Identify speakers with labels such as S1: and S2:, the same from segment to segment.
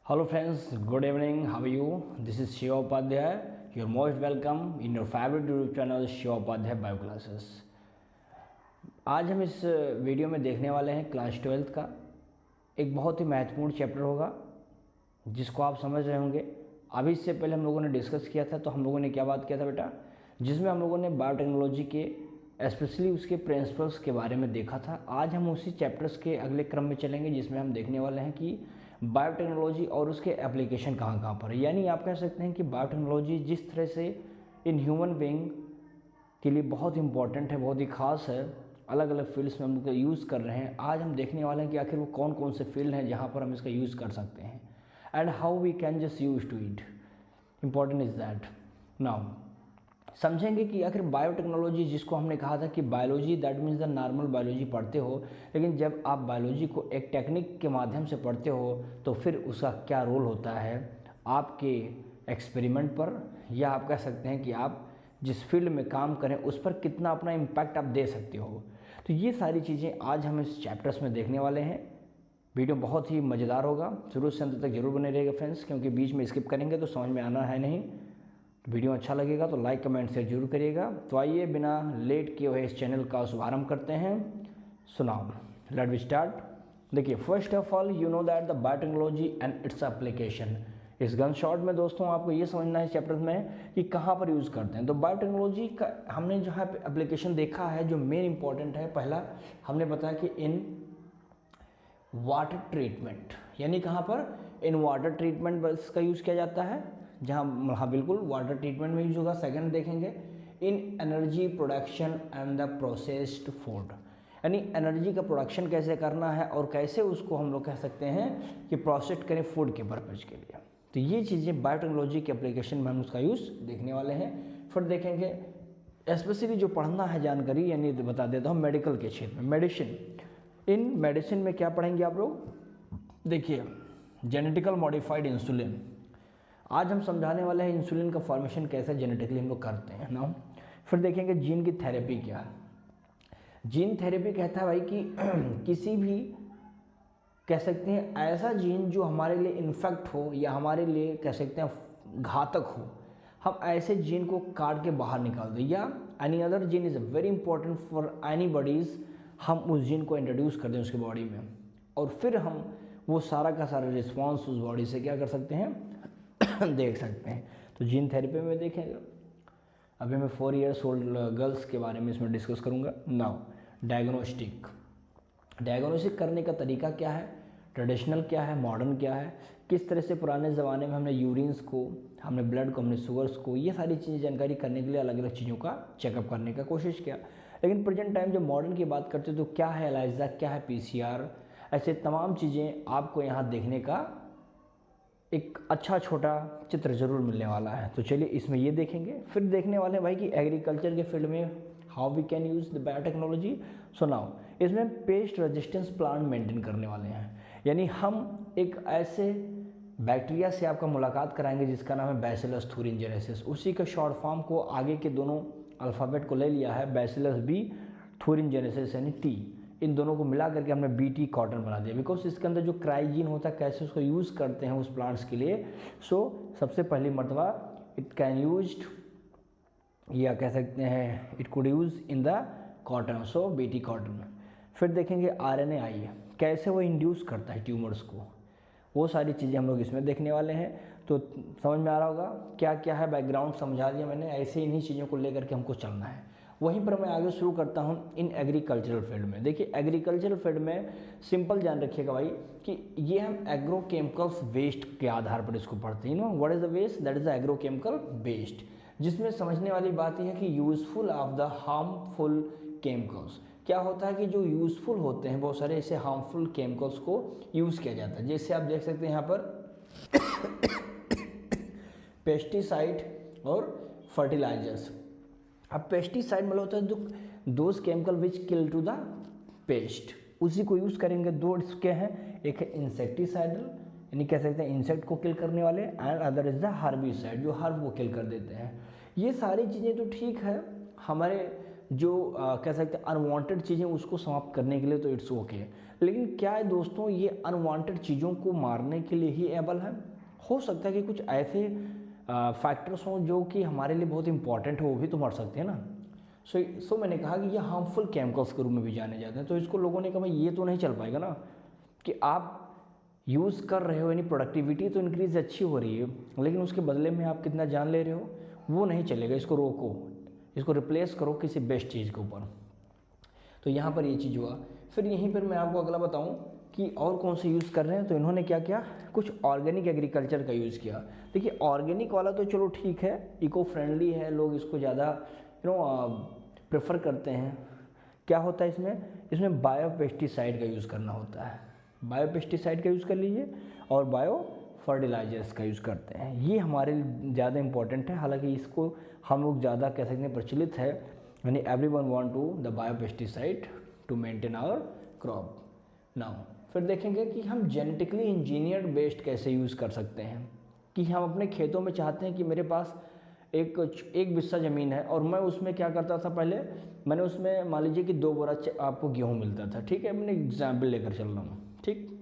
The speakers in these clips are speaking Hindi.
S1: Hello friends, good evening. How are you? This is Shiva Upadhyay. You're most welcome in your favorite YouTube channel Shiva Upadhyay Bio Classes. आज हम इस वीडियो में देखने वाले हैं क्लास 12th का एक बहुत ही महत्वपूर्ण चैप्टर होगा जिसको आप समझ रहे होंगे। अभी इससे पहले हम लोगों ने डिस्कस किया था, तो हम लोगों ने क्या बात किया था बेटा, जिसमें हम लोगों ने बायोटेक्नोलॉजी के स्पेशली उसके प्रिंसिपल्स के बारे में देखा था। आज हम उसी चैप्टर्स के अगले क्रम में चलेंगे जिसमें हम देखने वाले हैं कि बायोटेक्नोलॉजी और उसके एप्लीकेशन कहाँ कहाँ पर है। यानी आप कह सकते हैं कि बायोटेक्नोलॉजी जिस तरह से इन ह्यूमन बीइंग के लिए बहुत इंपॉर्टेंट है, बहुत ही खास है, अलग अलग फील्ड्स में हम लोग यूज़ कर रहे हैं। आज हम देखने वाले हैं कि आखिर वो कौन कौन से फील्ड हैं जहाँ पर हम इसका यूज़ कर सकते हैं and how we can just use to it. Important is that. Now समझेंगे कि आखिर बायोटेक्नोलॉजी, जिसको हमने कहा था कि biology that means the normal biology पढ़ते हो, लेकिन जब आप बायोलॉजी को एक टेक्निक के माध्यम से पढ़ते हो तो फिर उसका क्या रोल होता है आपके एक्सपेरिमेंट पर, या आप कह सकते हैं कि आप जिस फील्ड में काम करें उस पर कितना अपना इम्पैक्ट आप दे सकते हो। तो ये सारी चीज़ें आज हम इस चैप्टर्स में देखने वाले हैं। वीडियो बहुत ही मज़ेदार होगा, शुरू से अंत तक जरूर बने रहेगा फ्रेंड्स, क्योंकि बीच में स्किप करेंगे तो समझ में आना है नहीं। वीडियो अच्छा लगेगा तो लाइक कमेंट शेयर जरूर करिएगा। तो आइए बिना लेट किए हुए इस चैनल का शुभारंभ करते हैं। सुनाओ, लेट वी स्टार्ट। देखिए, first of all you know that the biotechnology and its application. इस गन शॉट में दोस्तों आपको ये समझना है इस चैप्टर में कि कहाँ पर यूज़ करते हैं। तो बायोटेक्नोलॉजी का हमने जहाँ पे एप्लीकेशन देखा है, जो मेन इंपॉर्टेंट है, पहला हमने बताया कि इन वाटर ट्रीटमेंट, यानी कहाँ पर, इन वाटर ट्रीटमेंट बस का यूज़ किया जाता है, जहाँ हाँ बिल्कुल वाटर ट्रीटमेंट में यूज होगा। सेकंड देखेंगे इन energy production and the processed food, यानी एनर्जी का प्रोडक्शन कैसे करना है और कैसे उसको हम लोग कह सकते हैं कि प्रोसेस करें फूड के पर्पज के लिए। तो ये चीज़ें बायोटेक्नोलॉजी के एप्लीकेशन में हम उसका यूज़ देखने वाले हैं। फिर देखेंगे स्पेशली जो पढ़ना है जानकारी, यानी बता देता हूँ मेडिकल के क्षेत्र में, मेडिसिन। इन मेडिसिन में क्या पढ़ेंगे आप लोग, देखिए जेनेटिकल मॉडिफाइड इंसुलिन। आज हम समझाने वाले हैं इंसुलिन का फॉर्मेशन कैसे जेनेटिकली हम लोग करते हैं ना। फिर देखेंगे जीन की थेरेपी क्या है। जीन थेरेपी कहता है भाई कि किसी भी कह सकते हैं ऐसा जीन जो हमारे लिए इन्फेक्ट हो या हमारे लिए कह सकते हैं घातक हो, हम ऐसे जीन को काट के बाहर निकाल दें, या any other gene is very important for any bodies, हम उस जीन को इंट्रोड्यूस कर दें उसकी बॉडी में, और फिर हम वो सारा का सारा रिस्पॉन्स उस बॉडी से क्या कर सकते हैं देख सकते हैं। तो जीन थेरेपी में देखेंगे। अभी मैं 4 इयर्स ओल्ड गर्ल्स के बारे में इसमें डिस्कस करूंगा। नाउ डायग्नोस्टिक, डायग्नोस्टिक करने का तरीका क्या है, ट्रेडिशनल क्या है, मॉडर्न क्या है, किस तरह से पुराने ज़माने में हमने यूरिन्स को, हमने ब्लड को, हमने शुगर्स को, ये सारी चीज़ें जानकारी करने के लिए अलग अलग चीज़ों का चेकअप करने का कोशिश किया। लेकिन प्रेजेंट टाइम जब मॉडर्न की बात करते हैं तो क्या है एलाइजा, क्या है PCR, ऐसे तमाम चीज़ें आपको यहाँ देखने का एक अच्छा छोटा चित्र जरूर मिलने वाला है। तो चलिए इसमें ये देखेंगे। फिर देखने वाले हैं भाई कि एग्रीकल्चर के फील्ड में how we can use the biotechnology. So now इसमें पेस्ट रेजिस्टेंस प्लांट मेंटेन करने वाले हैं, यानी हम एक ऐसे बैक्टीरिया से आपका मुलाकात कराएंगे जिसका नाम है बैसिलस थूरिनजेनेसिस। उसी के शॉर्ट फॉर्म को आगे के दोनों अल्फ़ाबेट को ले लिया है, बैसिलस बी थूरिनजेनेसिस यानी T, इन दोनों को मिला करके हमने BT कॉटन बना दिया, बिकॉज इसके अंदर जो क्राइजीन होता है कैसे उसको यूज़ करते हैं उस प्लांट्स के लिए। सो सबसे पहली मरतबा इट कैन यूज्ड, या कह सकते हैं it could use in the cotton, so BT cotton. फिर देखेंगे RNAi कैसे वो इंड्यूस करता है ट्यूमर्स को, वो सारी चीज़ें हम लोग इसमें देखने वाले हैं। तो समझ में आ रहा होगा क्या क्या है, बैकग्राउंड समझा दिया मैंने। ऐसे इन्हीं चीज़ों को लेकर के हमको चलना है। वहीं पर मैं आगे शुरू करता हूँ इन एग्रीकल्चरल फील्ड में। देखिए एग्रीकल्चरल फील्ड में सिंपल जान रखिएगा भाई कि ये हम एग्रोकेमिकल्स वेस्ट के आधार पर इसको पढ़ते हैं। Know what is the waste, that is the agrochemical waste, जिसमें समझने वाली बात यह है कि useful of the harmful chemicals. क्या होता है कि जो यूजफुल होते हैं बहुत सारे ऐसे हार्मफुल केमिकल्स को यूज़ किया जाता है। जैसे आप देख सकते हैं यहाँ पर पेस्टिसाइड और फर्टिलाइजर्स। अब पेस्टिसाइड मतलब होता है जो those chemical which kill to the pest, उसी को यूज़ करेंगे। दो इसके हैं, एक है इंसेक्टिसाइडल यानी कह सकते हैं इंसेक्ट को किल करने वाले, and other is the herbicide जो हर्ब को किल कर देते हैं। ये सारी चीज़ें तो ठीक है, हमारे जो कह सकते हैं अनवांटेड चीज़ें उसको समाप्त करने के लिए तो इट्स ओके। लेकिन क्या है दोस्तों, ये अनवांटेड चीज़ों को मारने के लिए ही एबल है? हो सकता है कि कुछ ऐसे फैक्टर्स हों जो कि हमारे लिए बहुत इंपॉर्टेंट हो, वो भी तो मर सकते हैं ना। सो मैंने कहा कि ये हार्मफुल केमिकल्स के रूप में भी जाने जाते हैं। तो इसको लोगों ने कहा भाई ये तो नहीं चल पाएगा ना कि आप यूज़ कर रहे हो, यानी प्रोडक्टिविटी तो इंक्रीज अच्छी हो रही है, लेकिन उसके बदले में आप कितना जान ले रहे हो, वो नहीं चलेगा। इसको रोको, इसको रिप्लेस करो किसी बेस्ट चीज़ के ऊपर। तो यहाँ पर ये चीज़ हुआ। फिर यहीं पर मैं आपको अगला बताऊँ कि और कौन से यूज़ कर रहे हैं। तो इन्होंने क्या किया, कुछ ऑर्गेनिक एग्रीकल्चर का यूज़ किया। देखिए ऑर्गेनिक वाला तो चलो ठीक है, इको फ्रेंडली है, लोग इसको ज़्यादा प्रेफर करते हैं। क्या होता है इसमें बायो पेस्टिसाइड का यूज़ करना होता है। बायो पेस्टिसाइड का यूज़ कर लीजिए और बायो फर्टिलाइजर्स का यूज़ करते हैं। ये हमारे लिए ज़्यादा इंपॉर्टेंट है। हालांकि इसको हम लोग ज़्यादा कह सकते हैं प्रचलित है, यानी everyone want to the biopesticide to maintain our crop. Now फिर देखेंगे कि हम जेनेटिकली इंजीनियर्ड बेस्ड कैसे यूज़ कर सकते हैं। कि हम अपने खेतों में चाहते हैं कि मेरे पास एक बिस्सा ज़मीन है और मैं उसमें क्या करता था, पहले मैंने उसमें मान लीजिए कि 2 बोरा आपको गेहूँ मिलता था, ठीक है, मैंने एग्जाम्पल लेकर चल रहा हूँ, ठीक।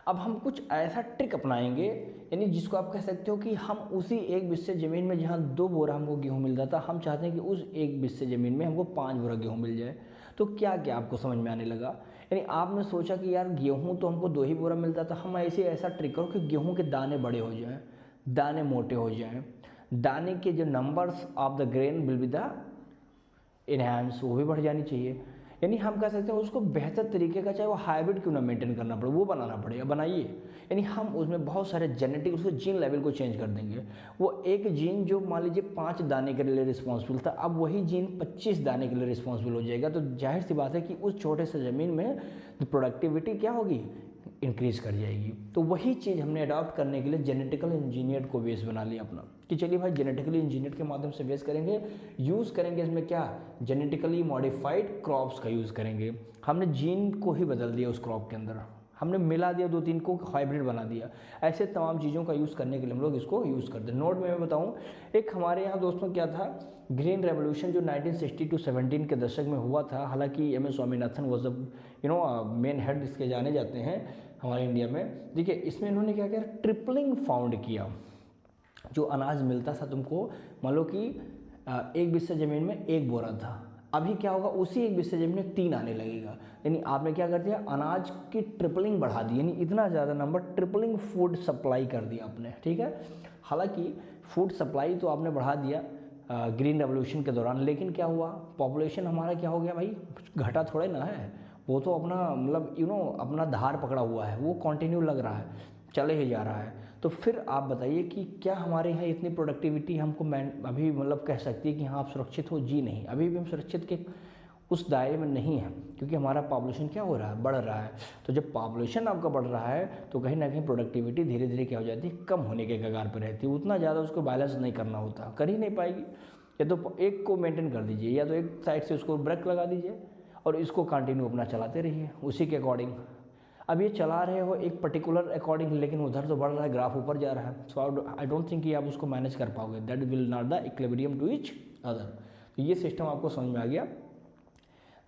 S1: अब हम कुछ ऐसा ट्रिक अपनाएंगे, यानी जिसको आप कह सकते हो कि हम उसी एक बिस्से ज़मीन में जहाँ 2 बोरा हमको गेहूँ मिल रहा था, हम चाहते हैं कि उस एक बिस्से ज़मीन में हमको 5 बोरा गेहूँ मिल जाए। तो क्या क्या आपको समझ में आने लगा, यानी आपने सोचा कि यार गेहूँ तो हमको 2 ही बोरा मिलता था, हम ऐसा ट्रिक करो कि गेहूँ के दाने बड़े हो जाएँ, दाने मोटे हो जाएँ, दाने के जो numbers of the grain will be the enhance, वो भी बढ़ जानी चाहिए। यानी हम कह सकते हैं उसको बेहतर तरीके का, चाहे वो हाइब्रिड क्यों ना मेंटेन करना पड़े, वो बनाना पड़ेगा, बनाइए। यानी हम उसमें बहुत सारे जेनेटिक उसको जीन लेवल को चेंज कर देंगे। वो एक जीन जो मान लीजिए 5 दाने के लिए रिस्पॉन्सिबल था, अब वही जीन 25 दाने के लिए रिस्पॉन्सिबल हो जाएगा। तो जाहिर सी बात है कि उस छोटे से ज़मीन में प्रोडक्टिविटी क्या होगी, इंक्रीज़ कर जाएगी। तो वही चीज़ हमने अडॉप्ट करने के लिए जेनेटिकल इंजीनियर को बेस बना लिया अपना, कि चलिए भाई जेनेटिकली इंजीनियर के माध्यम से बेस करेंगे, यूज़ करेंगे इसमें क्या, जेनेटिकली मॉडिफाइड क्रॉप्स का यूज़ करेंगे। हमने जीन को ही बदल दिया उस क्रॉप के अंदर, हमने मिला दिया 2-3 को, हाइब्रिड बना दिया। ऐसे तमाम चीज़ों का यूज़ करने के लिए हम लोग इसको यूज़ करते हैं। नोट में मैं बताऊँ, एक हमारे यहाँ दोस्तों क्या था, ग्रीन रेवोल्यूशन जो 1960 to 17 के दशक में हुआ था। हालांकि M S Swaminathan was main head इसके जाने जाते हैं हमारे इंडिया में। देखिए इसमें इन्होंने क्या किया, ट्रिपलिंग फाउंड किया। जो अनाज मिलता था तुमको, मान लो कि एक बिस्से ज़मीन में 1 बोरा था, अभी क्या होगा, उसी एक बिस्से ज़मीन में 3 आने लगेगा। यानी आपने क्या कर दिया, अनाज की ट्रिपलिंग बढ़ा दी, यानी इतना ज़्यादा नंबर, ट्रिपलिंग फूड सप्लाई कर दिया आपने, ठीक है। हालांकि फूड सप्लाई तो आपने बढ़ा दिया ग्रीन रेवोल्यूशन के दौरान, लेकिन क्या हुआ, पॉपुलेशन हमारा क्या हो गया भाई, घटा थोड़े ना है, वो तो अपना मतलब अपना धार पकड़ा हुआ है, वो कंटिन्यू लग रहा है, चले ही जा रहा है। तो फिर आप बताइए कि क्या हमारे यहाँ इतनी प्रोडक्टिविटी हमको अभी मतलब कह सकती है कि हाँ आप सुरक्षित हो? जी नहीं, अभी भी हम सुरक्षित के उस दायरे में नहीं है, क्योंकि हमारा पॉपुलेशन क्या हो रहा है, बढ़ रहा है। तो जब पॉपुलेशन आपका बढ़ रहा है तो कहीं ना कहीं प्रोडक्टिविटी धीरे धीरे क्या हो जाती है, कम होने के कगार पर रहती है। उतना ज़्यादा उसको बैलेंस नहीं करना होता, कर ही नहीं पाएगी। या तो एक को मेंटेन कर दीजिए, या तो एक साइड से उसको ब्रेक लगा दीजिए और इसको कंटिन्यू अपना चलाते रहिए उसी के अकॉर्डिंग। अब ये चला रहे हो एक पर्टिकुलर अकॉर्डिंग, लेकिन उधर तो बढ़ रहा है, ग्राफ ऊपर जा रहा है। सो आई डोंट थिंक कि आप उसको मैनेज कर पाओगे, that will not the equilibrium to each other. तो ये सिस्टम आपको समझ में आ गया।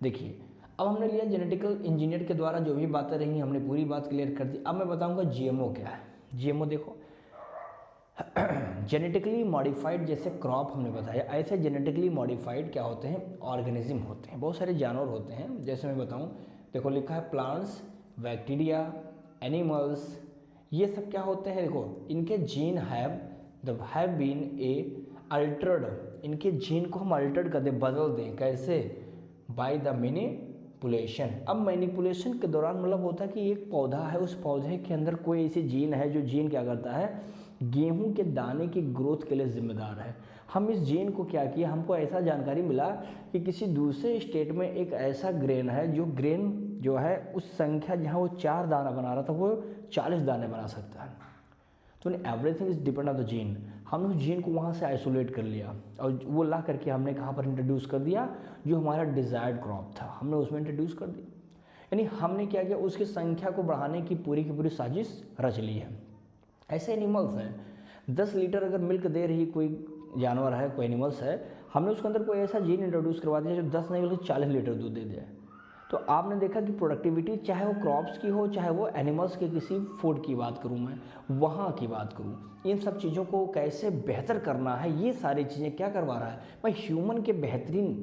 S1: देखिए अब हमने लिया जेनेटिकल इंजीनियर के द्वारा जो भी बातें रही हमने पूरी बात क्लियर कर दी। अब मैं बताऊंगा जीएमओ क्या है। जीएमओ देखो, जेनेटिकली मॉडिफाइड जैसे क्रॉप हमने बताया, ऐसे जेनेटिकली मॉडिफाइड क्या होते हैं, ऑर्गेनिज्म होते हैं, बहुत सारे जानवर होते हैं। जैसे मैं बताऊं, देखो लिखा है प्लांट्स, बैक्टीरिया, एनिमल्स, ये सब क्या होते हैं, देखो इनके gene have been a altered, इनके जीन को हम अल्टर्ड कर दें, बदल दें, कैसे, बाय द मैनिपुलेशन। अब मैनिपुलेशन के दौरान मतलब होता है कि एक पौधा है, उस पौधे के अंदर कोई ऐसी जीन है जो जीन क्या करता है, गेहूं के दाने की ग्रोथ के लिए जिम्मेदार है। हम इस जीन को क्या किया, हमको ऐसा जानकारी मिला कि किसी दूसरे स्टेट में एक ऐसा ग्रेन है, जो ग्रेन जो है उस संख्या जहाँ वो 4 दाना बना रहा था वो 40 दाने बना सकता है। तो everything is depend on the gene. हमने उस जीन को वहाँ से आइसोलेट कर लिया और वो ला करके हमने कहाँ पर इंट्रोड्यूस कर दिया, जो हमारा डिजायर्ड क्रॉप था हमने उसमें इंट्रोड्यूस कर दिया। यानी हमने क्या किया, उसकी संख्या को बढ़ाने की पूरी साजिश रच ली है। ऐसे एनिमल्स हैं, 10 लीटर अगर मिल्क दे रही कोई जानवर है, कोई एनिमल्स है, हमने उसके अंदर कोई ऐसा जीन इंट्रोड्यूस करवा दिया जो 10 नहीं बल्कि 40 लीटर दूध दे दे, तो आपने देखा कि प्रोडक्टिविटी चाहे वो क्रॉप्स की हो चाहे वो एनिमल्स के किसी फूड की बात करूँ, मैं वहाँ की बात करूँ, इन सब चीज़ों को कैसे बेहतर करना है, ये सारी चीज़ें क्या करवा रहा है भाई, ह्यूमन के बेहतरीन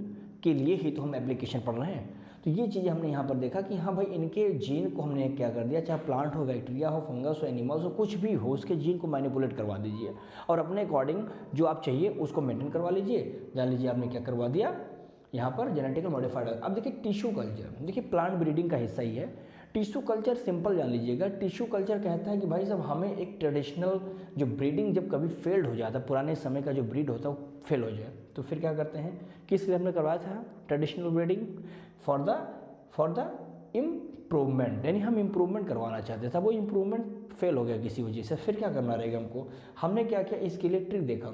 S1: के लिए ही तो हम एप्लीकेशन पढ़ रहे हैं। तो ये चीज़ें हमने यहाँ पर देखा कि हाँ भाई इनके जीन को हमने क्या कर दिया, चाहे प्लांट हो, बैक्टीरिया हो, फंगस हो, एनिमल्स हो, कुछ भी हो, उसके जीन को मैनिपुलेट करवा दीजिए और अपने अकॉर्डिंग जो आप चाहिए उसको मेंटेन करवा लीजिए। जान लीजिए आपने क्या करवा दिया यहाँ पर, जेनेटिकल मॉडिफाइड। अब देखिए टिश्यू कल्चर, देखिए प्लांट ब्रीडिंग का हिस्सा ही है। टिश्यू कल्चर सिंपल जान लीजिएगा, टिश्यू कल्चर कहता है कि भाई साहब हमें एक ट्रेडिशनल जो ब्रीडिंग जब कभी फेल्ड हो जाता है, पुराने समय का जो ब्रीड होता है वो फेल हो जाए, तो फिर क्या करते हैं, किस लिए हमने करवाया था traditional breeding, for the improvement, यानी हम इम्प्रूवमेंट करवाना चाहते थे, वो इम्प्रूवमेंट फेल हो गया किसी वजह से, फिर क्या करना रहेगा हमको, हमने क्या किया इसके लिए ट्रिक देखा,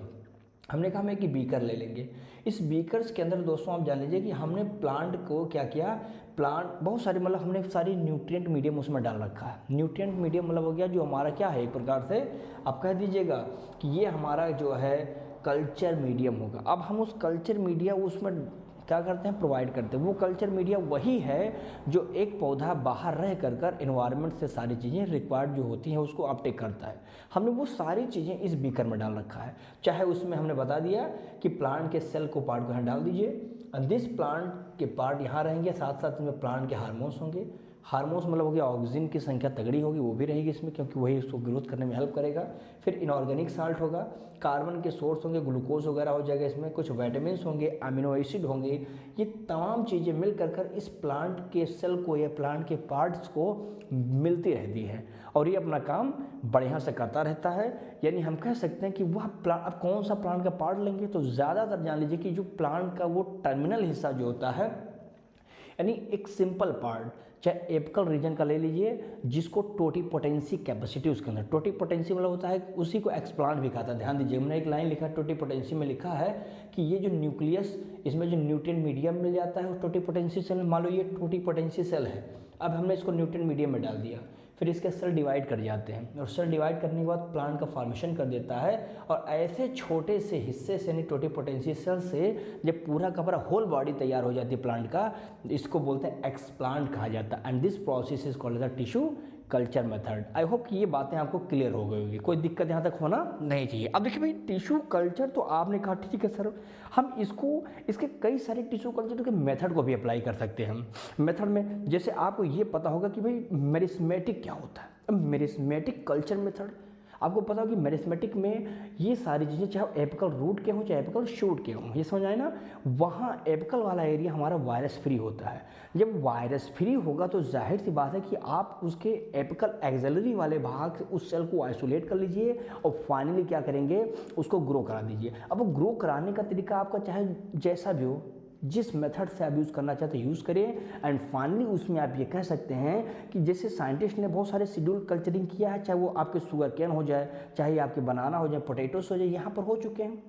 S1: हमने कहा हम एक बीकर ले लेंगे। इस बीकर्स के अंदर दोस्तों आप जान लीजिए कि हमने प्लांट को क्या किया, प्लांट बहुत सारे मतलब हमने सारी न्यूट्रिएंट मीडियम उसमें डाल रखा है। न्यूट्रिएंट मीडियम मतलब हो गया जो हमारा क्या है, एक प्रकार से आप कह दीजिएगा कि ये हमारा जो है कल्चर मीडियम होगा। अब हम उस कल्चर मीडिया उसमें क्या करते हैं, प्रोवाइड करते हैं। वो कल्चर मीडिया वही है जो एक पौधा बाहर रह कर एनवायरनमेंट से सारी चीज़ें रिक्वायर्ड जो होती हैं उसको अपटेक करता है। हमने वो सारी चीज़ें इस बीकर में डाल रखा है। चाहे उसमें हमने बता दिया कि प्लांट के सेल को पार्ट को यहाँ डाल दीजिए, एंड दिस प्लांट के पार्ट यहाँ रहेंगे, साथ साथ में प्लांट के हार्मोन्स होंगे। हार्मोन्स मतलब हो गया ऑक्सीजन की संख्या तगड़ी होगी, वो भी रहेगी इसमें क्योंकि वही उसको ग्रोथ करने में हेल्प करेगा। फिर इनऑर्गेनिक साल्ट होगा, कार्बन के सोर्स होंगे, ग्लूकोज वगैरह हो जाएगा इसमें, कुछ विटामिन्स होंगे, अमीनो एसिड होंगे। ये तमाम चीज़ें मिल कर इस प्लांट के सेल को या प्लांट के पार्ट्स को मिलती रहती है और ये अपना काम बढ़िया से करता रहता है। यानी हम कह सकते हैं कि वह प्लांट, अब कौन सा प्लांट का पार्ट लेंगे, तो ज़्यादातर जान लीजिए कि जो प्लांट का वो टर्मिनल हिस्सा जो होता है, यानी एक सिंपल पार्ट, चाहे एपिकल रीजन का ले लीजिए जिसको टोटीपोटेंसी कैपेसिटी उसके अंदर, टोटीपोटेंसी मतलब होता है उसी को एक्सप्लांट भी कहता है। ध्यान दीजिए मैंने एक लाइन लिखा है टोटीपोटेंसी में, लिखा है कि ये जो न्यूक्लियस इसमें जो न्यूट्रिएंट मीडियम मिल जाता है टोटीपोटेंसी सेल, मान लो ये टोटीपोटेंसी सेल है, अब हमने इसको न्यूट्रिएंट मीडियम में डाल दिया, फिर इसके सेल डिवाइड कर जाते हैं और सेल डिवाइड करने के बाद प्लांट का फॉर्मेशन कर देता है और ऐसे छोटे से हिस्से से यानी टोटीपोटेंसी सेल से जब पूरा का पूरा होल बॉडी तैयार हो जाती है प्लांट का, इसको बोलते हैं एक्सप्लांट कहा जाता है। And this process is called the tissue culture method. I hope कि ये बातें आपको क्लियर हो गई होगी, कोई दिक्कत यहाँ तक होना नहीं चाहिए। अब देखिए भाई टिश्यू कल्चर तो आपने कहा ठीक है सर, हम इसको इसके कई सारे टिश्यू कल्चर के मेथड को भी अप्लाई कर सकते हैं। हम मेथड में जैसे आपको ये पता होगा कि भाई मेरिस्मेटिक क्या होता है। अब मेरिस्मेटिक कल्चर मेथड आपको पता हो कि मेरिस्मेटिक में ये सारी चीज़ें चाहे एपिकल रूट के हों चाहे एपिकल शूट के हों, ये समझ आए ना, वहाँ एपिकल वाला एरिया हमारा वायरस फ्री होता है। जब वायरस फ्री होगा तो जाहिर सी बात है कि आप उसके एपिकल एक्सिलरी वाले भाग से उस सेल को आइसोलेट कर लीजिए और फाइनली क्या करेंगे, उसको ग्रो करा दीजिए। अब ग्रो कराने का तरीका आपका चाहे जैसा भी हो, जिस मेथड से आप यूज़ करना चाहते हैं यूज़ करिए। एंड फाइनली उसमें आप ये कह सकते हैं कि जैसे साइंटिस्ट ने बहुत सारे शेड्यूल कल्चरिंग किया है, चाहे वो आपके शुगर कैन हो जाए, चाहे आपके बनाना हो जाए, पोटैटोस हो जाए, यहाँ पर हो चुके हैं।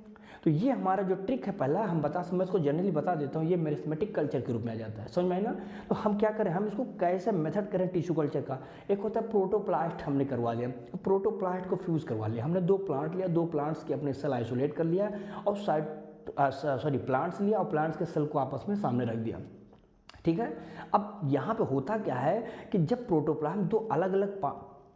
S1: तो ये हमारा जो ट्रिक है पहला हम मैं इसको जनरली बता देता हूँ, ये मेरिस्मेटिक कल्चर के रूप में आ जाता है, समझ में आए ना। तो हम क्या करें, हम इसको कैसे मेथड करें टिश्यू कल्चर का। एक होता है प्रोटोप्लास्ट, हमने करवा लिया, प्रोटोप्लास्ट को फ्यूज़ करवा लिया, हमने 2 प्लांट लिया, 2 प्लांट्स के अपने सेल आइसोलेट कर लिया और प्लांट्स लिया और प्लांट्स के सेल को आपस में सामने रख दिया, ठीक है। अब यहाँ पे होता क्या है कि जब प्रोटोप्लास्ट 2 अलग अलग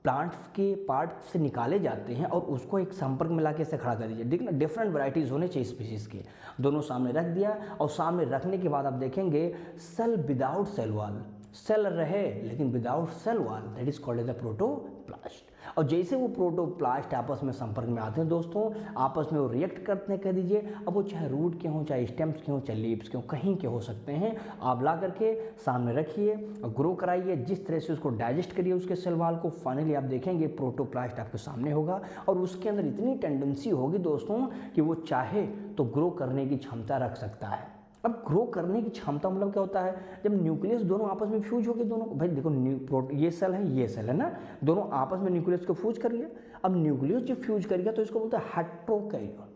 S1: प्लांट्स के पार्ट से निकाले जाते हैं और उसको एक संपर्क में लाके ऐसे खड़ा कर दीजिए, देखना डिफरेंट वैरायटीज़ होने चाहिए स्पीशीज़ के, दोनों सामने रख दिया और सामने रखने के बाद आप देखेंगे cell without cell wall, cell रहे लेकिन without cell wall, that is called as the protoplast. और जैसे वो प्रोटोप्लास्ट आपस में संपर्क में आते हैं दोस्तों, आपस में वो रिएक्ट करते हैं, कह दीजिए अब वो चाहे रूट के हों, चाहे स्टेम्स के हों, चाहे लीव्स के हों, कहीं के हो सकते हैं। आप ला करके सामने रखिए और ग्रो कराइए, जिस तरह से उसको डाइजेस्ट करिए उसके सेल वाल को, फाइनली आप देखेंगे प्रोटोप्लास्ट आपके सामने होगा और उसके अंदर इतनी टेंडेंसी होगी दोस्तों कि वो चाहे तो ग्रो करने की क्षमता रख सकता है। अब ग्रो करने की क्षमता मतलब क्या होता है, जब न्यूक्लियस दोनों आपस में फ्यूज हो गए, दोनों भाई देखो ये सेल है ये सेल है ना, दोनों आपस में न्यूक्लियस को फ्यूज कर लिया। अब न्यूक्लियस जब फ्यूज कर गया तो इसको बोलते हैं हेट्रोकैरियोन,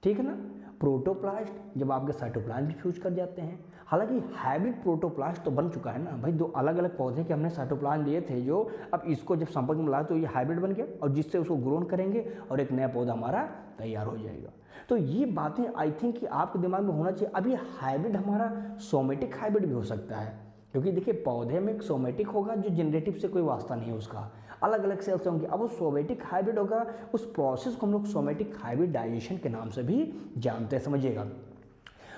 S1: ठीक है ना। प्रोटोप्लास्ट जब आपके साइटोप्लाज्म भी फ्यूज कर जाते हैं। हालांकि हाइब्रिड प्रोटोप्लास्ट तो बन चुका है ना भाई, दो अलग अलग पौधे के हमने साइटोप्लाज्म दिए थे जो अब इसको जब संपर्क में लाया तो ये हाइब्रिड बन गया और जिससे उसको ग्रोन करेंगे और एक नया पौधा हमारा तैयार हो जाएगा। तो ये बातें आई थिंक कि आपके दिमाग में होना चाहिए। अब ये हाइब्रिड हमारा सोमेटिक हाइब्रिड भी हो सकता है, क्योंकि देखिए पौधे में एक सोमेटिक होगा जो जनरेटिव से कोई वास्ता नहीं है उसका, अलग अलग सेल्स होंगे। अब वो सोमेटिक हाइब्रिड होगा, उस प्रोसेस को हम लोग सोमेटिक हाइब्रिडाइजेशन के नाम से भी जानते हैं, समझिएगा।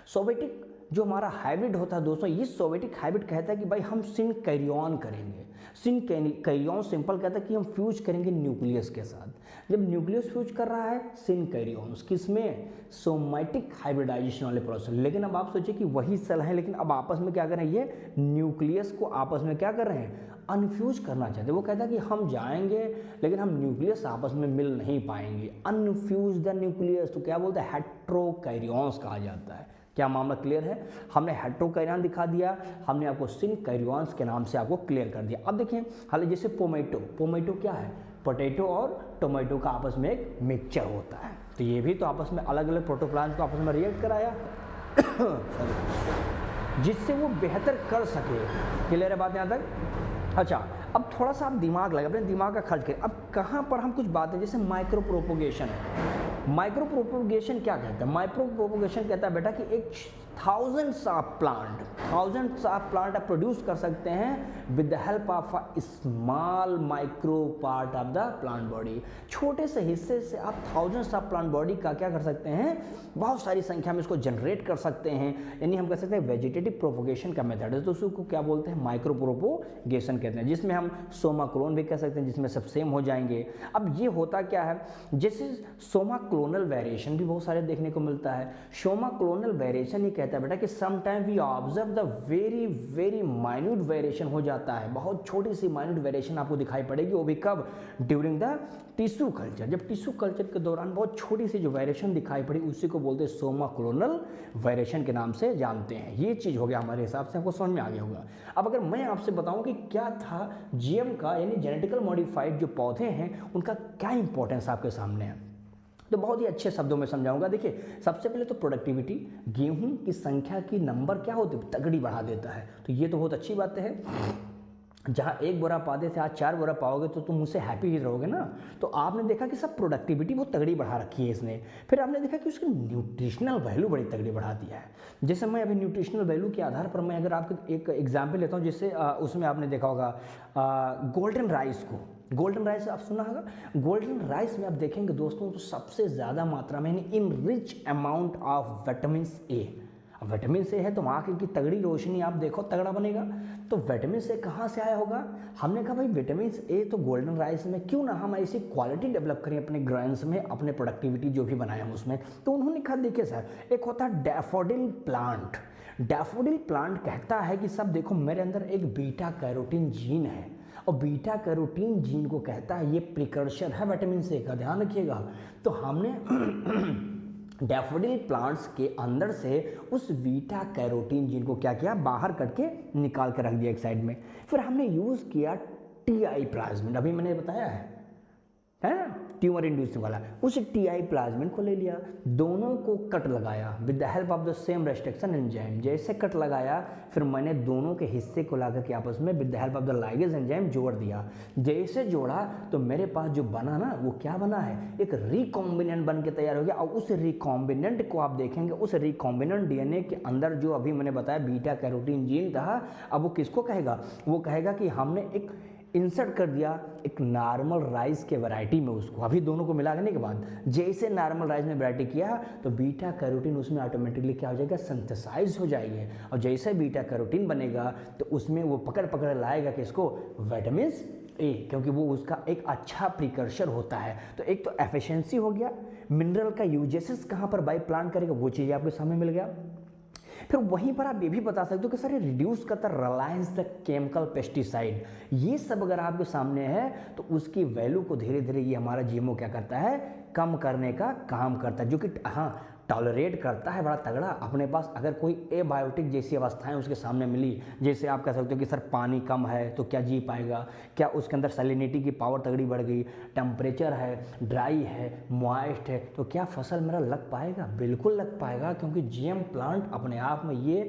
S1: सोमेटिक जो हमारा हाइब्रिड होता है दोस्तों, ये सोमेटिक हाइब्रिड कहता है कि भाई हम सिन कैरियन करेंगे। सिन कैरियन सिंपल कहता है कि हम फ्यूज करेंगे न्यूक्लियस के साथ। जब न्यूक्लियस फ्यूज कर रहा है सिन कैरियन किसमें, सोमेटिक हाइब्रिडाइजेशन वाले प्रोसेस। लेकिन अब आप सोचिए कि वही सेल है लेकिन अब आपस में क्या कर रहे हैं, ये न्यूक्लियस को आपस में क्या कर रहे हैं, अनफ्यूज करना चाहते हैं। वो कहता है कि हम जाएंगे लेकिन हम न्यूक्लियस आपस में मिल नहीं पाएंगे, अनफ्यूज द न्यूक्लियस। तो क्या बोलते हैं, हेट्रोकैरियंस कहा जाता है। क्या मामला क्लियर है? हमने हेट्रोकैरियन दिखा दिया, हमने आपको सिन कैरियंस के नाम से आपको क्लियर कर दिया। अब देखिए हालांकि जैसे पोमेटो क्या है, पोटैटो और टोमेटो का आपस में एक मिक्सचर होता है। तो ये भी तो आपस में अलग अलग प्रोटोप्लाज्म को आपस में रिएक्ट कराया जिससे वो बेहतर कर सके। क्लियर है बात यहाँ तक? अच्छा, अब थोड़ा सा आप दिमाग लगा, अपने दिमाग का खर्च करें। अब कहाँ पर हम कुछ बातें, जैसे माइक्रो प्रोपोगेशन है। माइक्रो प्रोपोगेशन क्या कहता है? माइक्रो प्रोपोगेशन कहता है बेटा कि एक थाउजेंड्स ऑफ प्लांट आप प्रोड्यूस कर सकते हैं with the help of a small micro part of the plant body. छोटे से हिस्से से आप थाउजेंड्स ऑफ प्लांट बॉडी का क्या कर सकते हैं, बहुत सारी संख्या में इसको जनरेट कर सकते हैं। यानी हम कह सकते हैं वेजिटेटिव प्रोपोगेशन का मेथड है, तो उसको क्या बोलते हैं, माइक्रो प्रोपोगेशन कहते हैं, जिसमें हम सोमा क्लोन भी कह सकते हैं, जिसमें सब सेम हो जाएंगे। अब ये होता क्या है, जैसे सोमा क्लोनल वेरिएशन भी बहुत सारे देखने को मिलता है। सोमा क्लोनल वेरिएशन ये कहता है बेटा कि some time we observe the very very minute variation हो जाता है, बहुत छोटी सी माइन्यूट वेरिएशन आपको दिखाई पड़ेगी। वो भी कब, ड्यूरिंग द टिश्यू कल्चर। जब टिश्यू कल्चर के दौरान बहुत छोटी सी जो वेरिएशन दिखाई पड़ी उसी को बोलते हैं सोमा क्लोनल वेरिएशन के नाम से जानते हैं। ये चीज़ हो गया हमारे हिसाब से, आपको समझ में आ गया होगा। अब अगर मैं आपसे बताऊं कि क्या था जीएम का, यानी जेनेटिकल मॉडिफाइड जो पौधे हैं उनका क्या इंपॉर्टेंस आपके सामने है, तो बहुत ही अच्छे शब्दों में समझाऊंगा। देखिए सबसे पहले तो प्रोडक्टिविटी, गेहूं की संख्या की नंबर क्या होती है, तगड़ी बढ़ा देता है। तो ये तो बहुत अच्छी बात है। जहाँ एक बोरा पाते थे आज 4 बोरा पाओगे तो तुम मुझसे हैप्पी ही रहोगे ना। तो आपने देखा कि सब प्रोडक्टिविटी बहुत तगड़ी बढ़ा रखी है इसने। फिर आपने देखा कि उसकी न्यूट्रिशनल वैल्यू बड़ी तगड़ी बढ़ा दिया है। जैसे मैं अभी न्यूट्रिशनल वैल्यू के आधार पर मैं अगर आपको एक एग्जाम्पल लेता हूँ, जिससे उसमें आपने देखा होगा गोल्डन राइस को, गोल्डन राइस आप सुना होगा। गोल्डन राइस में आप देखेंगे दोस्तों तो सबसे ज़्यादा मात्रा में in rich amount of vitamin A. अब विटामिन ए है तो आँख की तगड़ी रोशनी आप देखो तगड़ा बनेगा। तो विटामिन ए कहाँ से आया होगा? हमने कहा भाई विटामिन ए तो गोल्डन राइस में, क्यों ना हम ऐसी क्वालिटी डेवलप करें अपने ग्रेन्स में, अपने प्रोडक्टिविटी जो भी बनाए हम उसमें। तो उन्होंने कहा देखिए सर, एक होता है डैफोडिल प्लांट। डैफोडिल प्लांट कहता है कि सब देखो मेरे अंदर एक बीटा कैरोटीन जीन है, और बीटा कैरोटीन जीन को कहता है ये प्रिकर्सर है विटामिन ए का, ध्यान रखिएगा। तो हमने डैफोडिल प्लांट्स के अंदर से उस बीटा कैरोटीन जीन को क्या किया, बाहर करके निकाल कर रख दिया एक साइड में। फिर हमने यूज़ किया टीआई प्लाज्मिड, अभी मैंने बताया है ना, ट्यूमर इंड्यूसिंग वाला। उस टीआई प्लाज्मिड को ले लिया, दोनों को कट लगाया with the help of the same restriction enzyme. जैसे कट लगाया फिर मैंने दोनों के हिस्से को लाकर के आपस में with the help of the ligase enzyme जोड़ दिया। जैसे जोड़ा तो मेरे पास जो बना ना वो क्या बना है, एक रिकॉम्बिनेंट बन के तैयार हो गया। और उस रिकॉम्बिनेंट को आप देखेंगे, उस रिकॉम्बिनेंट डीएनए के अंदर जो अभी मैंने बताया बीटा कैरोटीन जीन था, अब वो किसको कहेगा, वो कहेगा कि हमने एक इंसर्ट कर दिया एक नॉर्मल राइस के वैरायटी में उसको। अभी दोनों को मिला करने के बाद जैसे नॉर्मल राइस में वैरायटी किया तो बीटा कैरोटीन उसमें ऑटोमेटिकली क्या हो जाएगा, सिंथेसाइज हो जाएगी। और जैसे बीटा कैरोटीन बनेगा तो उसमें वो पकड़ लाएगा किसको, विटामिन ए, क्योंकि वो उसका एक अच्छा प्रिकर्सर होता है। तो एक तो एफिशिएंसी हो गया, मिनरल का यूजेसेस कहाँ पर बाई प्लांट करेगा वो चीज़ आपके सामने मिल गया। फिर वहीं पर आप ये भी बता सकते हो कि सर ये रिड्यूस करता है रिलायंस द केमिकल पेस्टिसाइड। ये सब अगर आपके सामने है तो उसकी वैल्यू को धीरे धीरे ये हमारा जीएमओ क्या करता है, कम करने का काम करता है। जो कि हाँ टॉलरेट करता है बड़ा तगड़ा। अपने पास अगर कोई एबायोटिक जैसी अवस्थाएं उसके सामने मिली, जैसे आप कह सकते हो कि सर पानी कम है तो क्या जी पाएगा, क्या उसके अंदर सैलिनिटी की पावर तगड़ी बढ़ गई, टेम्परेचर है, ड्राई है, मॉइस्ट है, तो क्या फसल मेरा लग पाएगा? बिल्कुल लग पाएगा, क्योंकि जीएम प्लांट अपने आप में ये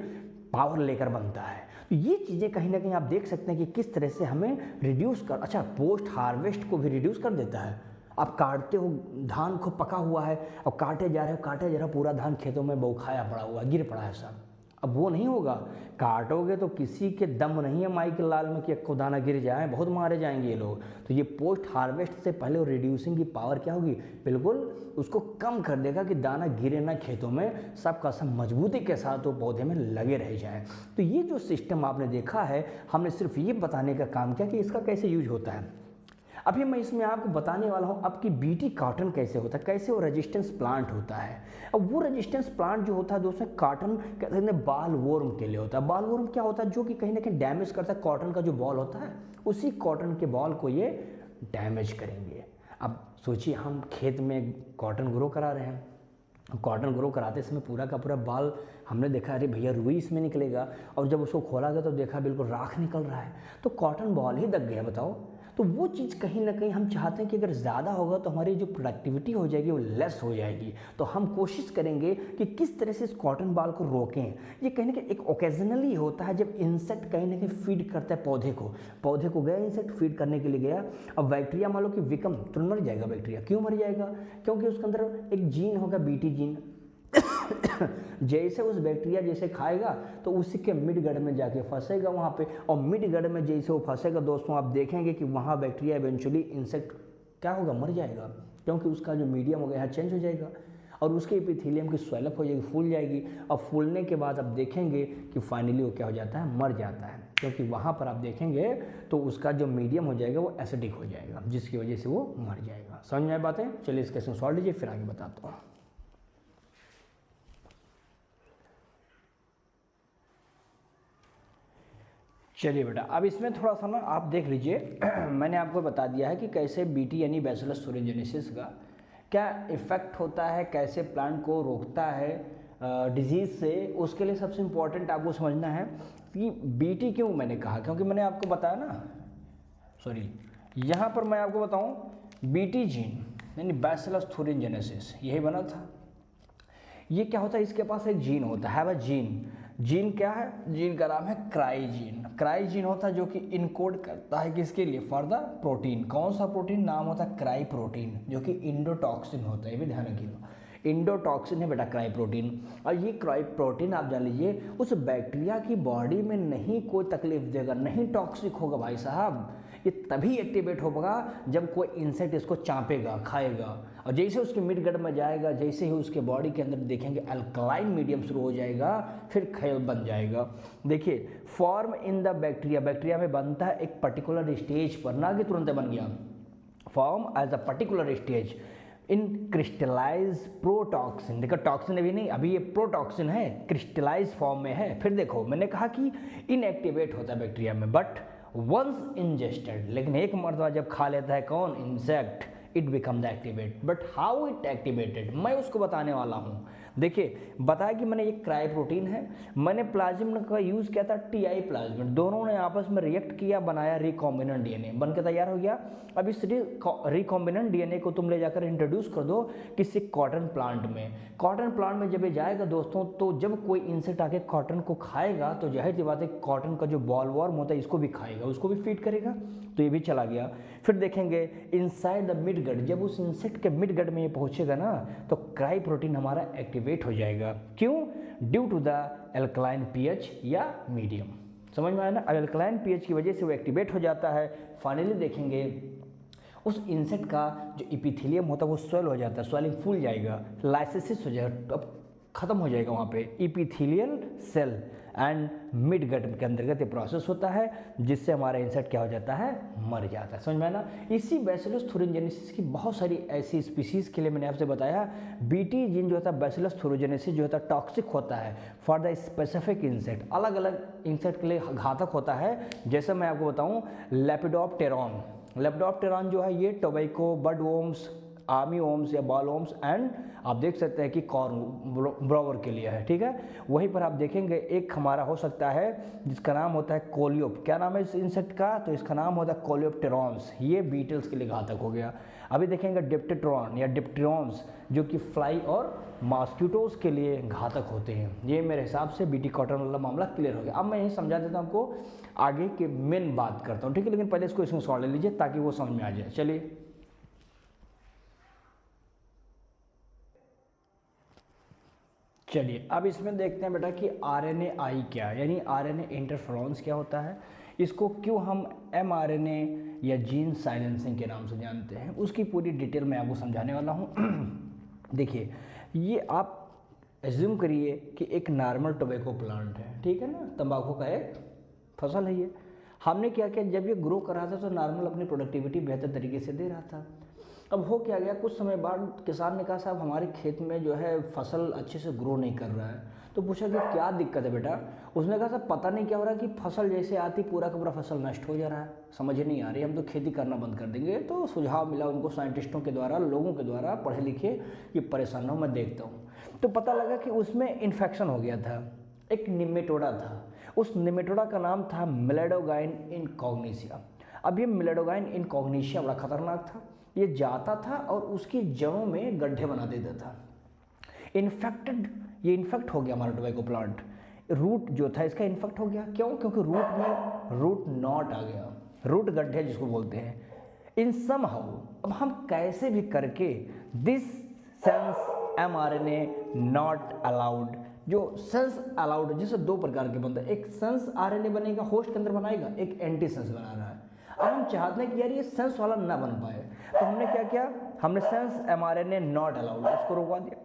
S1: पावर लेकर बनता है। तो ये चीज़ें कहीं ना कहीं आप देख सकते हैं कि किस तरह से हमें रिड्यूस कर, अच्छा पोस्ट हार्वेस्ट को भी रिड्यूस कर देता है। आप काटते हो, धान को पका हुआ है, अब काटे जा रहे हो, पूरा धान खेतों में बौखाया पड़ा हुआ, गिर पड़ा है सब। अब वो नहीं होगा, काटोगे तो किसी के दम नहीं है माई के लाल में कि एक दाना गिर जाए, बहुत मारे जाएंगे ये लोग। तो ये पोस्ट हार्वेस्ट से पहले रिड्यूसिंग की पावर क्या होगी, बिल्कुल उसको कम कर देगा कि दाना गिरे ना खेतों में, सबका सब मजबूती के साथ वो पौधे में लगे रह जाए। तो ये जो सिस्टम आपने देखा है, हमने सिर्फ ये बताने का काम किया कि इसका कैसे यूज होता है। अभी मैं इसमें आपको बताने वाला हूँ अब कि बीटी कॉटन कैसे होता है, कैसे वो रेजिस्टेंस प्लांट होता है। अब वो रेजिस्टेंस प्लांट जो होता है दोस्तों, कॉटन कहते हैं बाल वर्म के लिए होता है। बाल वर्म क्या होता है, जो कि कहीं ना कहीं डैमेज करता है कॉटन का जो बॉल होता है, उसी कॉटन के बॉल को ये डैमेज करेंगे। अब सोचिए हम खेत में कॉटन ग्रो करा रहे हैं, कॉटन ग्रो कराते समय पूरा का पूरा बाल हमने देखा, अरे भैया रुई इसमें निकलेगा, और जब उसको खोला गया तो देखा बिल्कुल राख निकल रहा है, तो कॉटन बॉल ही दब गया, बताओ। तो वो चीज़ कहीं ना कहीं हम चाहते हैं कि अगर ज़्यादा होगा तो हमारी जो प्रोडक्टिविटी हो जाएगी वो लेस हो जाएगी। तो हम कोशिश करेंगे कि किस तरह से इस कॉटन बाल को रोकें। ये कहीं ना कहीं एक ओकेजनली होता है जब इंसेक्ट कहीं ना कहीं फीड करता है पौधे को गया इंसेक्ट फीड करने के लिए गया, अब बैक्टीरिया मान लो कि विकम तुरंत मर जाएगा। बैक्टीरिया क्यों मर जाएगा, क्योंकि उसके अंदर एक जीन होगा बीटी जीन जैसे उस बैक्टीरिया जैसे खाएगा तो उसी के मिड गड में जाके फंसेगा वहाँ पे, और मिड गड में जैसे वो फंसेगा दोस्तों, आप देखेंगे कि वहाँ बैक्टीरिया इवेंचुअली इंसेक्ट क्या होगा, मर जाएगा, क्योंकि उसका जो मीडियम हो गया है चेंज हो जाएगा, और उसके एपिथेलियम की स्वेलअप हो जाएगी, फूल जाएगी। और फूलने के बाद आप देखेंगे कि फाइनली वो क्या हो जाता है, मर जाता है, क्योंकि वहाँ पर आप देखेंगे तो उसका जो मीडियम हो जाएगा वो एसिडिक हो जाएगा, जिसकी वजह से वो मर जाएगा। समझ में आए बातें? चलिए इस क्वेश्चन सॉल्व लीजिए, फिर आगे बताता हूँ। चलिए बेटा, अब इसमें थोड़ा सा ना आप देख लीजिए मैंने आपको बता दिया है कि कैसे बीटी यानी बैसिलस थूरिनजेनेसिस का क्या इफ़ेक्ट होता है, कैसे प्लांट को रोकता है डिजीज़ से। उसके लिए सबसे इम्पॉर्टेंट आपको समझना है कि बीटी क्यों मैंने कहा, क्योंकि मैंने आपको बताया ना, सॉरी यहाँ पर मैं आपको बताऊँ बीटी जीन यानी बैसिलस थूरिनजेनेसिस यही बना था। ये क्या होता है, इसके पास एक जीन होता है, जीन क्या है, जीन का नाम है क्राइजीन होता है, जो कि इनकोड करता है किसके लिए, फॉर द प्रोटीन। कौन सा प्रोटीन, नाम होता है क्राई प्रोटीन, जो कि इंडोटॉक्सिन होता है, ये भी ध्यान रखिएगा, इंडोटॉक्सिन है बेटा क्राई प्रोटीन। और ये क्राई प्रोटीन आप जान लीजिए उस बैक्टीरिया की बॉडी में नहीं कोई तकलीफ देगा, नहीं टॉक्सिक होगा भाई साहब, ये तभी एक्टिवेट होगा जब कोई इंसेक्ट इसको चापेगा, खाएगा, और जैसे उसके मिड गट में जाएगा, जैसे ही उसके बॉडी के अंदर देखेंगे अल्कलाइन मीडियम शुरू हो जाएगा, फिर खेल बन जाएगा। देखिए फॉर्म इन द बैक्टीरिया में बनता है एक पर्टिकुलर स्टेज पर, ना कि तुरंत बन गया, form as a particular stage in crystallize protoxin. देखो टॉक्सिन अभी नहीं, अभी ये प्रोटॉक्सिन है, क्रिस्टलाइज फॉर्म में है। फिर देखो मैंने कहा कि इनएक्टिवेट होता है बैक्टीरिया में, बट वंस इंजेस्टेड, लेकिन एक मर्तबा जब खा लेता है कौन, insect, it become the activate. But how it activated, मैं उसको बताने वाला हूँ। देखिए बताया कि मैंने एक क्राई प्रोटीन है, मैंने प्लाज्मिड का यूज़ किया था टीआई प्लाज्मिड, दोनों ने आपस में रिएक्ट किया, बनाया रिकॉम्बिनेंट डीएनए, बन के तैयार हो गया। अब इस रिकॉम्बिनेंट डीएनए को तुम ले जाकर इंट्रोड्यूस कर दो किसी कॉटन प्लांट में। कॉटन प्लांट में जब ये जाएगा दोस्तों, तो जब कोई इंसेक्ट आके कॉटन को खाएगा तो जाहिर सी बात है कॉटन का जो बॉल वॉर्म होता है इसको भी खाएगा, उसको भी फीड करेगा, तो ये भी चला गया। फिर देखेंगे इनसाइड द मिड गट, जब उस इंसेक्ट के मिड गट में ये पहुंचेगा ना, तो क्राई प्रोटीन हमारा एक्टिवेट हो जाएगा। क्यों? Due to the alkaline pH या मीडियम। समझ में आया ना, अल्कलाइन पीएच की वजह से वो एक्टिवेट हो जाता है। फाइनली देखेंगे उस इंसेक्ट का जो एपिथेलियम होता है वो स्वेल हो जाता है, स्वेलिंग फूल जाएगा, लाइसिस हो जाएगा, अब खत्म हो जाएगा वहाँ पे epithelial cell, and mid gut के अंतर्गत ये प्रोसेस होता है, जिससे हमारा इंसेक्ट क्या हो जाता है, मर जाता है। समझ में आना। इसी बैसिलस थूरिनजेनेसिस की बहुत सारी ऐसी स्पीसीज़ के लिए मैंने आपसे बताया बीटी जीन जो होता है बैसिलस थूरिनजेनेसिस जो होता है टॉक्सिक होता है फॉर द स्पेसिफिक इंसेक्ट, अलग अलग इंसेक्ट के लिए घातक होता है। जैसे मैं आपको बताऊँ लेपिडोप्टेरॉन जो है ये टोबैको, बर्डवॉर्म्स, आर्मी ओम्स या बॉल ओम्स एंड आप देख सकते हैं कि कॉर्न ब्रोवर के लिए है, ठीक है। वहीं पर आप देखेंगे एक हमारा हो सकता है जिसका नाम होता है कोलियोप। क्या नाम है इस इंसेक्ट का? तो इसका नाम होता है कोलियोप्टेरॉन्स। ये बीटल्स के लिए घातक हो गया। अभी देखेंगे डिप्टेट्रॉन या डिप्टेरॉन्स जो कि फ्लाई और मॉस्किटोज के लिए घातक होते हैं। ये मेरे हिसाब से बीटी कॉटन वाला मामला क्लियर हो गया। अब मैं यही समझा देता हूँ आपको, आगे के मेन बात करता हूँ, ठीक है। लेकिन पहले इसको स्क्रीनशॉट ले लीजिए ताकि वो समझ में आ जाए। चलिए अब इसमें देखते हैं बेटा कि RNAi क्या है, यानी RNA इंटरफेरेंस क्या होता है, इसको क्यों हम mRNA या जीन साइलेंसिंग के नाम से जानते हैं, उसकी पूरी डिटेल मैं आपको समझाने वाला हूँ। देखिए, ये आप एज्यूम करिए कि एक नॉर्मल टोबैको प्लांट है, ठीक है ना, तंबाकू का एक फसल है ये। हमने क्या किया, जब ये ग्रो कर रहा था तो नॉर्मल अपनी प्रोडक्टिविटी बेहतर तरीके से दे रहा था। अब हो क्या गया, कुछ समय बाद किसान ने कहा साहब हमारे खेत में जो है फसल अच्छे से ग्रो नहीं कर रहा है। तो पूछा कि क्या दिक्कत है बेटा? उसने कहा साहब पता नहीं क्या हो रहा है कि फसल जैसे आती पूरा का पूरा फसल नष्ट हो जा रहा है, समझ नहीं आ रही, हम तो खेती करना बंद कर देंगे। तो सुझाव मिला उनको साइंटिस्टों के द्वारा, लोगों के द्वारा, पढ़े लिखे ये परेशान हो, मैं देखता हूँ। तो पता लगा कि उसमें इन्फेक्शन हो गया था, एक निमेटोडा था। उस निमेटोडा का नाम था मिलेडोगाइन इनकॉग्निशिया। अब ये मिलेडोगाइन इनकॉग्निशिया बड़ा खतरनाक था। ये जाता था और उसकी जड़ों में गड्ढे बना देता था। ये इन्फेक्ट हो गया हमारा टोबैको प्लांट। रूट जो था इसका इन्फेक्ट हो गया। क्यों? क्योंकि रूट में रूट नॉट आ गया, रूट गड्ढे जिसको बोलते हैं। इन सम हाउ, अब हम कैसे भी करके this sense mRNA not allowed, जो सेंस अलाउड, जिससे दो प्रकार के बनता है, एक सेंस RNA बनेगा होस्ट के अंदर बनाएगा, एक एंटी सेंस बना रहा है। अब हम चाहते हैं कि यार ये सेंस वाला ना बन पाए, तो हमने क्या किया, हमने सेंस mRNA नॉट अलाउड उसको रोकवा दिया।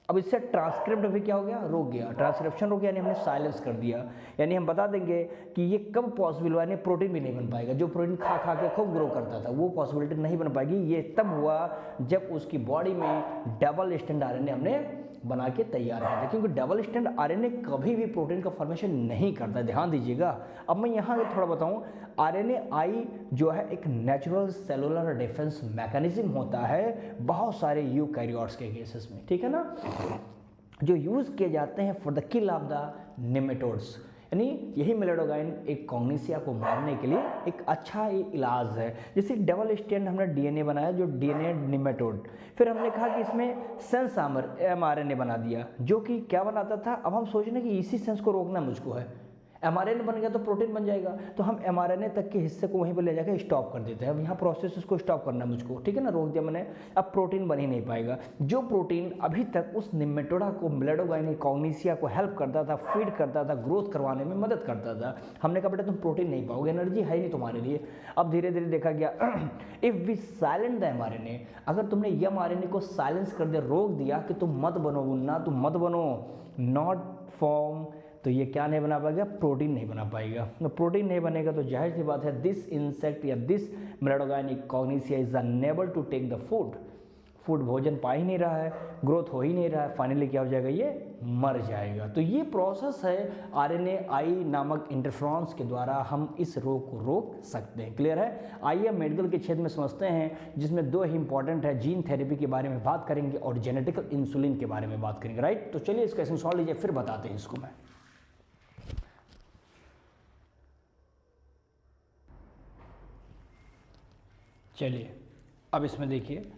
S1: अब इससे ट्रांसक्रिप्ट भी क्या हो गया, रुक गया, ट्रांसक्रिप्शन रुक गया, यानी हमने साइलेंस कर दिया। यानी हम बता देंगे कि ये कब पॉसिबल हुआ, यानी प्रोटीन भी नहीं बन पाएगा। जो प्रोटीन खा खा के खूब ग्रो करता था वो पॉसिबिलिटी नहीं बन पाएगी। ये तब हुआ जब उसकी बॉडी में डबल स्टैंड RNA हमने बना के तैयार कर दिया, क्योंकि डबल स्टैंड RNA कभी भी प्रोटीन का फॉर्मेशन नहीं करता, ध्यान दीजिएगा। अब मैं यहाँ थोड़ा बताऊँ, RNAi जो है एक नेचुरल सेलुलर डिफेंस मैकेनिज्म होता है बहुत सारे यूकैरियोट्स के केसेस में, ठीक है ना, जो यूज़ किए जाते हैं for the kill of the nematodes. यानी यही मिलेडोगाइन एक कॉग्निशिया को मारने के लिए एक अच्छा इलाज है। जैसे डबल स्टैंड हमने DNA बनाया, जो DNA निमेटोड, फिर हमने कहा कि इसमें सेंस mRNA बना दिया, जो कि क्या बनाता था। अब हम सोच रहे हैं कि इसी सेंस को रोकना मुझको है, mRNA बन गया तो प्रोटीन बन जाएगा, तो हम mRNA तक के हिस्से को वहीं पर ले जाकर स्टॉप कर देते हैं। अब यहाँ प्रोसेस उसको स्टॉप करना है मुझको, ठीक है ना, रोक दिया मैंने। अब प्रोटीन बन ही नहीं पाएगा, जो प्रोटीन अभी तक उस निमेटोडा को, मिलेडोगाइन कॉग्निशिया को हेल्प करता था, फीड करता था, ग्रोथ करवाने में मदद करता था। हमने कहा बेटा तुम प्रोटीन नहीं पाओगे, एनर्जी है नहीं तुम्हारे लिए। अब धीरे धीरे देखा गया if we silent the mRNA, अगर तुमने mRNA को साइलेंस कर दिया, रोक दिया कि तुम मत बनो मुन्ना, तुम मत बनो, नॉट फॉर्म, तो ये क्या नहीं बना पाएगा, प्रोटीन नहीं बना पाएगा। तो प्रोटीन नहीं बनेगा तो जाहिर सी बात है दिस इंसेक्ट या दिस मिलेडोगाइन कॉग्निशिया is unable to take the food भोजन पा ही नहीं रहा है, ग्रोथ हो ही नहीं रहा है, फाइनली क्या हो जाएगा, ये मर जाएगा। तो ये प्रोसेस है RNAi नामक इंटरफेरेंस के द्वारा हम इस रोग को रोक सकते हैं। क्लियर है? आइए मेडिकल के क्षेत्र में समझते हैं, जिसमें दो ही इंपॉर्टेंट है, जीन थेरेपी के बारे में बात करेंगे और जेनेटिकल इंसुलिन के बारे में बात करेंगे, राइट। तो चलिए इसका सॉल्व लीजिए, फिर बताते हैं इसको मैं। चलिए अब इसमें देखिए,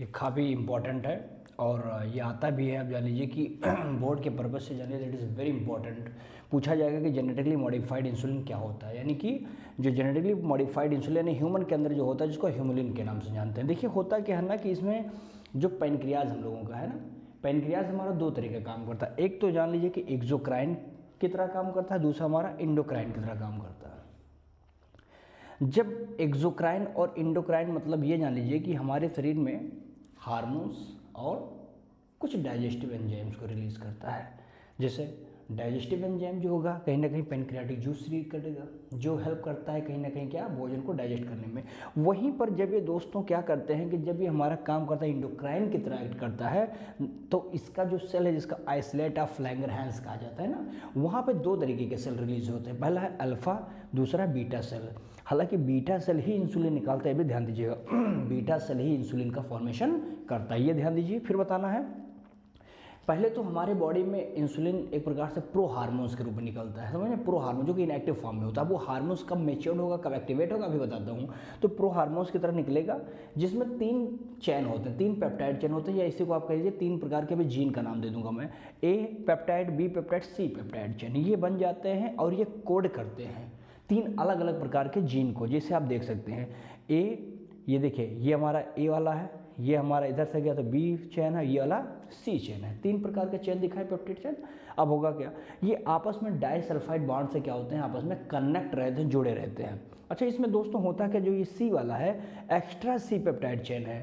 S1: ये काफ़ी इम्पॉर्टेंट है और ये आता भी है। अब जान लीजिए कि बोर्ड के पर्पज़ से जानिए, दैट इज़ वेरी इंपॉर्टेंट। पूछा जाएगा कि जेनेटिकली मॉडिफाइड इंसुलिन क्या होता है, यानी कि जो जेनेटिकली मॉडिफाइड इंसुलिन यानी ह्यूमन के अंदर जो होता है, जिसको ह्यूमुलिन के नाम से जानते हैं। देखिए होता क्या है ना कि इसमें जो पैनक्रियाज हम लोगों का है ना, पैनक्रियाज हमारा दो तरीके का काम करता है। एक तो जान लीजिए कि एक्सोक्राइन की तरह काम करता है, दूसरा हमारा इंडोक्राइन की तरह काम करता है। जब एक्सोक्राइन और इंडोक्राइन मतलब ये जान लीजिए कि हमारे शरीर में हार्मोन्स और कुछ डाइजेस्टिव एंजाइम्स को रिलीज करता है। जैसे डाइजेस्टिव एंजाइम जो होगा कहीं ना कहीं पैनक्रियाटिक जूस रिलीज करेगा, जो हेल्प करता है कहीं ना कहीं क्या, भोजन को डाइजेस्ट करने में। वहीं पर जब ये दोस्तों क्या करते हैं कि जब ये हमारा काम करता है, इंडोक्राइन की तरह एक्ट करता है, तो इसका जो सेल है जिसका आइसोलेट ऑफ लैंगरहैंस कहा जाता है ना, वहाँ पे दो तरीके के सेल रिलीज होते हैं। पहला है अल्फा, दूसरा बीटा सेल। हालांकि बीटा सेल ही इंसुलिन निकालता है, भी ध्यान दीजिएगा। बीटा सेल ही इंसुलिन का फॉर्मेशन करता है, ये ध्यान दीजिए। फिर बताना है, पहले तो हमारे बॉडी में इंसुलिन एक प्रकार से प्रो हार्मोन्स के रूप में निकलता है, समझ में, प्रो हार्मोन जो कि इनएक्टिव फॉर्म में होता है। वो हार्मोन्स कब मेच्योर होगा, कब एक्टिवेट होगा, अभी बताता हूँ। तो प्रो हार्मोन्स की तरह निकलेगा, जिसमें 3 चैन होते हैं, 3 पेप्टाइड चैन होते हैं, या इसी को आप कह लीजिए 3 प्रकार के भी जीन का नाम दे दूंगा मैं। A peptide, B peptide, C peptide chain, ये बन जाते हैं और ये कोड करते हैं 3 अलग अलग प्रकार के जीन को। जैसे आप देख सकते हैं, ए, ये देखिए, ये हमारा ए वाला है, ये हमारा इधर से गया तो बी चैन है, ये वाला सी चैन है। 3 प्रकार के चैन दिखाए पेप्टाइड चैन। अब होगा क्या, ये आपस में डाइसल्फाइड बॉन्ड से क्या होते हैं, आपस में कनेक्ट रहते हैं, जुड़े रहते हैं। अच्छा, इसमें दोस्तों होता है कि जो ये सी वाला है एक्स्ट्रा सी पेप्टाइड चैन है,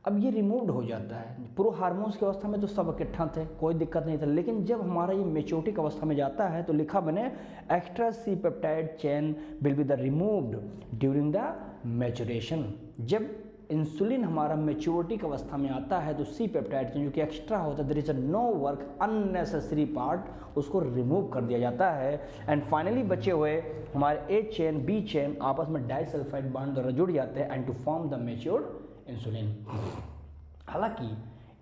S1: अब ये रिमूव्ड हो जाता है। प्रो हार्मोन्स की अवस्था में तो सब इकट्ठा थे, कोई दिक्कत नहीं था, लेकिन जब हमारा ये मेच्योरिटी अवस्था में जाता है तो लिखा बने extra C peptide chain will be the removed during the maturation. जब इंसुलिन हमारा मेच्योरिटी की अवस्था में आता है तो सी पेप्टाइड चेन जो कि एक्स्ट्रा होता है, there is a no work, unnecessary part, उसको रिमूव कर दिया जाता है। एंड फाइनली बचे हुए हमारे ए चेन बी चेन आपस में डाइसल्फाइड बॉन्ड द्वारा जुड़ जाते हैं and to form the matured insulin. हालांकि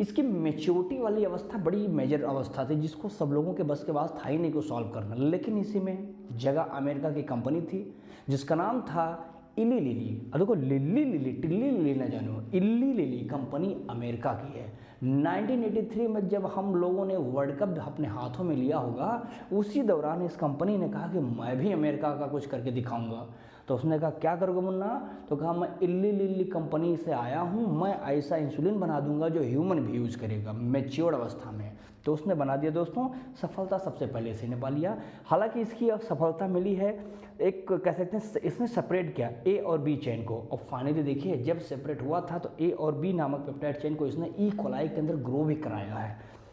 S1: इसकी मेच्योरिटी वाली अवस्था बड़ी मेजर अवस्था थी, जिसको सब लोगों के बस के पास था ही नहीं को सॉल्व करना, लेकिन इसी में जगह अमेरिका की कंपनी थी जिसका नाम था इली लिली। देखो, लिली लिली, टिल्ली लिली ना जानो, इली लिली कंपनी अमेरिका की है। 1983 में जब हम लोगों ने वर्ल्ड कप अपने हाथों में लिया होगा, उसी दौरान इस कंपनी ने कहा कि मैं भी अमेरिका का कुछ करके दिखाऊंगा। तो उसने कहा क्या करोगे मुन्ना, तो कहा मैं इल्ली लिल्ली कंपनी से आया हूँ, मैं ऐसा इंसुलिन बना दूंगा जो ह्यूमन भी यूज़ करेगा मैच्योर्ड अवस्था में। तो उसने बना दिया दोस्तों, सफलता सबसे पहले से पा लिया। हालांकि इसकी अब सफलता मिली है, एक कह सकते हैं इसने सेपरेट किया ए और बी चेन को, और फाइनली देखिए जब सेपरेट हुआ था तो ए और बी नामक पेप्टाइड चेन को इसने ई कोलाई के अंदर ग्रो भी कराया है,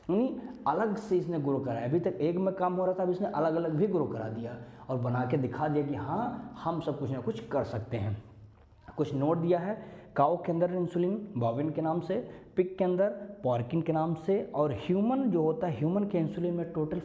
S1: यानी अलग से इसने ग्रो कराया। अभी तक एक में काम हो रहा था, अब इसने अलग अलग भी ग्रो करा दिया और बना के दिखा दिया कि हाँ हम सब कुछ ना कुछ कर सकते हैं। कुछ नोट दिया है, काऊ के अंदर इंसुलिन बॉविन के नाम से, पिग के अंदर पॉर्किन के नाम से, और ह्यूमन जो होता है, ह्यूमन के इंसुलिन में टोटल